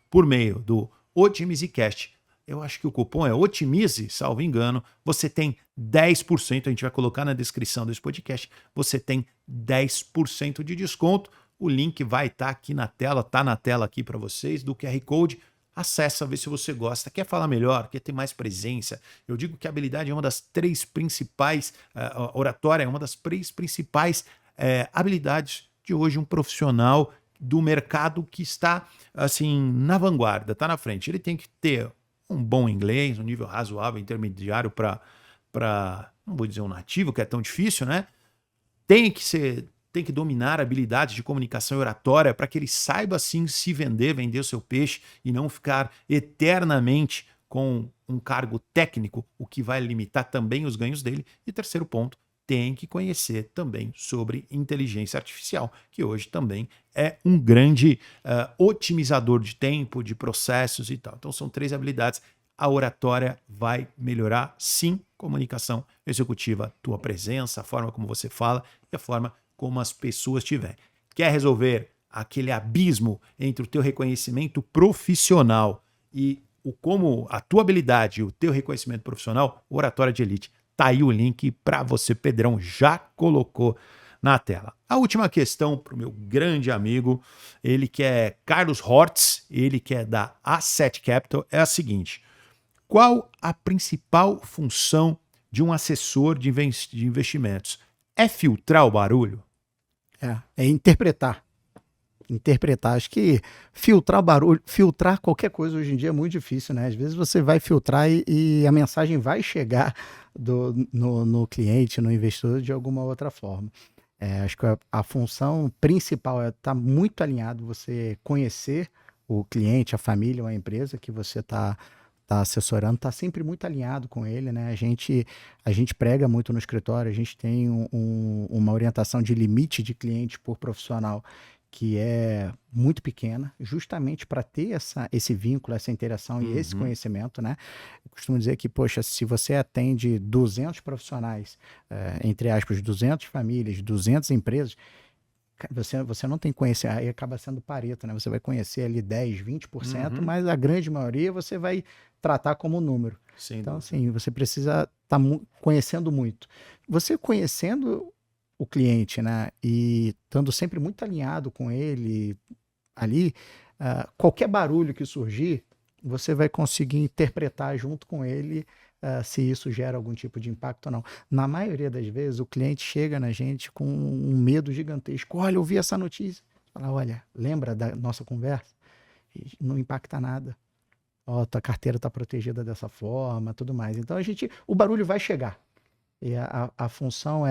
S1: por meio do OtimizeCast, eu acho que o cupom é Otimize, salvo engano, você tem 10%, a gente vai colocar na descrição desse podcast, você tem 10% de desconto. O link vai estar aqui na tela, está na tela aqui para vocês, do QR Code. Acessa, vê se você gosta. Quer falar melhor? Quer ter mais presença? Eu digo que a habilidade é uma das três principais, a oratória é uma das três principais habilidades de hoje um profissional do mercado que está assim na vanguarda, está na frente. Ele tem que ter um bom inglês, um nível razoável, intermediário para, não vou dizer um nativo, que é tão difícil, né? Tem que dominar habilidades de comunicação e oratória para que ele saiba, sim, se vender o seu peixe e não ficar eternamente com um cargo técnico, o que vai limitar também os ganhos dele. E terceiro ponto, tem que conhecer também sobre inteligência artificial, que hoje também é um grande otimizador de tempo, de processos e tal. Então são três habilidades. A oratória vai melhorar, sim, comunicação executiva, tua presença, a forma como você fala e a forma como as pessoas te veem. Quer resolver aquele abismo entre o teu reconhecimento profissional e como a tua habilidade e o teu reconhecimento profissional? Oratória de Elite. Tá aí o link para você, Pedrão já colocou na tela. A última questão para o meu grande amigo, ele que é Carlos Hortz, ele que é da Asset Capital, é a seguinte: qual a principal função de um assessor de investimentos? É filtrar o barulho?
S2: É interpretar. Acho que filtrar barulho, filtrar qualquer coisa hoje em dia é muito difícil, né? Às vezes você vai filtrar e a mensagem vai chegar no cliente, no investidor, de alguma outra forma. Acho que a função principal é estar muito alinhado, você conhecer o cliente, a família ou a empresa que você está assessorando, está sempre muito alinhado com ele, né? A gente prega muito no escritório, a gente tem uma orientação de limite de cliente por profissional que é muito pequena, justamente para ter esse vínculo, essa interação e esse conhecimento, né? Eu costumo dizer que, poxa, se você atende 200 profissionais, entre aspas, 200 famílias, 200 empresas, Você não tem conhecimento, aí acaba sendo Pareto, né? Você vai conhecer ali 10, 20%,
S1: Uhum.
S2: mas a grande maioria você vai tratar como número.
S1: Sem
S2: Então,
S1: dúvida.
S2: assim, você precisa estar conhecendo muito. Você conhecendo o cliente, né? E estando sempre muito alinhado com ele ali, qualquer barulho que surgir, você vai conseguir interpretar junto com ele se isso gera algum tipo de impacto ou não. Na maioria das vezes, o cliente chega na gente com um medo gigantesco. Olha, eu vi essa notícia. Fala, olha, lembra da nossa conversa? E não impacta nada. Ó, tua carteira está protegida dessa forma, tudo mais. Então o barulho vai chegar. E a função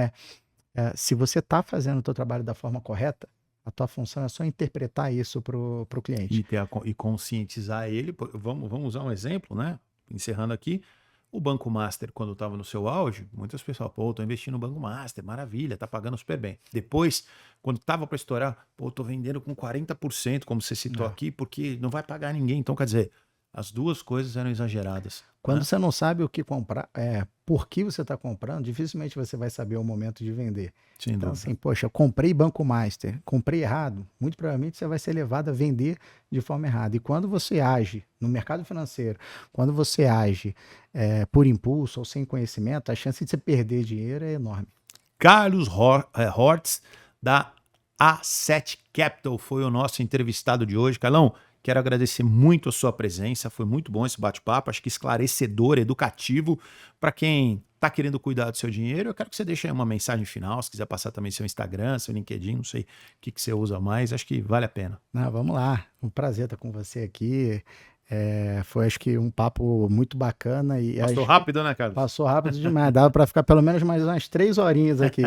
S2: se você está fazendo o teu trabalho da forma correta, a tua função é só interpretar isso para o cliente.
S1: E conscientizar ele. Vamos usar um exemplo, né? Encerrando aqui. O Banco Master, quando estava no seu auge, muitas pessoas, pô, tô investindo no Banco Master, maravilha, tá pagando super bem. Depois, quando tava para estourar, pô, tô vendendo com 40%, como você citou
S2: É.
S1: aqui, porque não vai pagar ninguém. Então, quer dizer, as duas coisas eram exageradas.
S2: Quando
S1: Né?
S2: você não sabe o que comprar, por que você está comprando, dificilmente você vai saber o momento de vender.
S1: Sem
S2: Então,
S1: dúvida.
S2: assim, poxa, eu comprei Banco Master, comprei errado, muito provavelmente você vai ser levado a vender de forma errada. E quando você age no mercado financeiro, quando você age por impulso ou sem conhecimento, a chance de você perder dinheiro é enorme.
S1: Carlos Hortz, da A7 Capital, foi o nosso entrevistado de hoje. Carlão, quero agradecer muito a sua presença, foi muito bom esse bate-papo, acho que esclarecedor, educativo, para quem está querendo cuidar do seu dinheiro. Eu quero que você deixe aí uma mensagem final, se quiser passar também seu Instagram, seu LinkedIn, não sei o que você usa mais, acho que vale a pena.
S2: Vamos lá, um prazer estar com você aqui. Foi, acho que, um papo muito bacana.
S1: Passou rápido, né, Carlos?
S2: Passou rápido demais, dava para ficar pelo menos mais umas 3 horinhas aqui.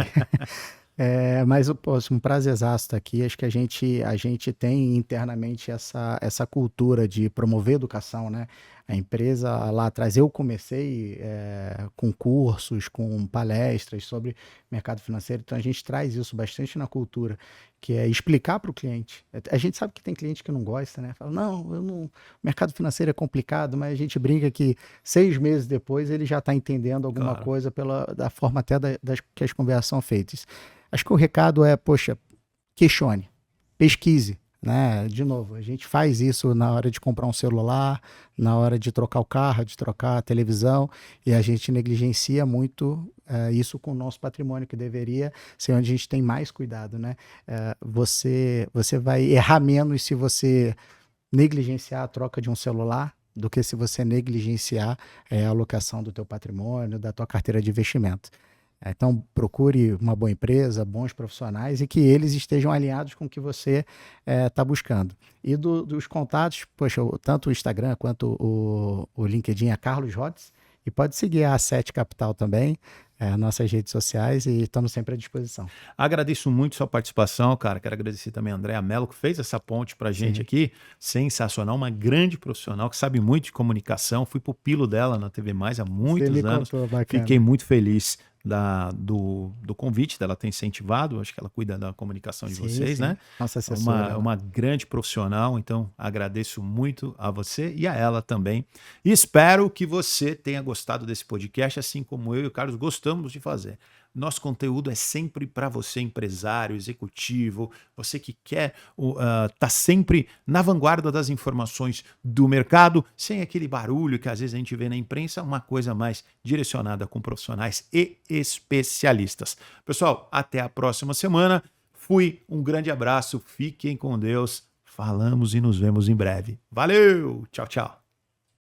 S2: Mas um prazerzaço estar aqui. Acho que a gente tem internamente essa cultura de promover educação, né? A empresa lá atrás, eu comecei com cursos, com palestras sobre mercado financeiro, então a gente traz isso bastante na cultura, que é explicar para o cliente. A gente sabe que tem cliente que não gosta, né? Fala, o mercado financeiro é complicado, mas a gente brinca que 6 meses depois ele já está entendendo alguma
S1: Claro.
S2: coisa da forma até que as conversas são feitas. Acho que o recado é, poxa, questione, pesquise, né? De novo, a gente faz isso na hora de comprar um celular, na hora de trocar o carro, de trocar a televisão, e a gente negligencia muito isso com o nosso patrimônio, que deveria ser onde a gente tem mais cuidado, né? Você vai errar menos se você negligenciar a troca de um celular do que se você negligenciar a alocação do teu patrimônio, da tua carteira de investimento. Então, procure uma boa empresa, bons profissionais e que eles estejam alinhados com o que você está buscando. E dos contatos, poxa, tanto o Instagram quanto o LinkedIn é Carlos Hortz, e pode seguir a A7 Capital também, nossas redes sociais, e estamos sempre à disposição.
S1: Agradeço muito sua participação, cara. Quero agradecer também a Andréa Mello, que fez essa ponte pra gente aqui. Sensacional, uma grande profissional que sabe muito de comunicação. Fui pupilo dela na TV Mais há muitos anos.
S2: Contou, bacana.
S1: Fiquei muito feliz do convite dela ter incentivado. Acho que ela cuida da comunicação de vocês, né?
S2: Nossa assessora.
S1: Uma grande profissional, então agradeço muito a você e a ela também. E espero que você tenha gostado desse podcast, assim como eu e o Carlos gostamos de fazer. Nosso conteúdo é sempre para você, empresário, executivo, você que quer tá sempre na vanguarda das informações do mercado, sem aquele barulho que às vezes a gente vê na imprensa, uma coisa mais direcionada com profissionais e especialistas. Pessoal, até a próxima semana. Fui, um grande abraço, fiquem com Deus, falamos e nos vemos em breve. Valeu, tchau, tchau.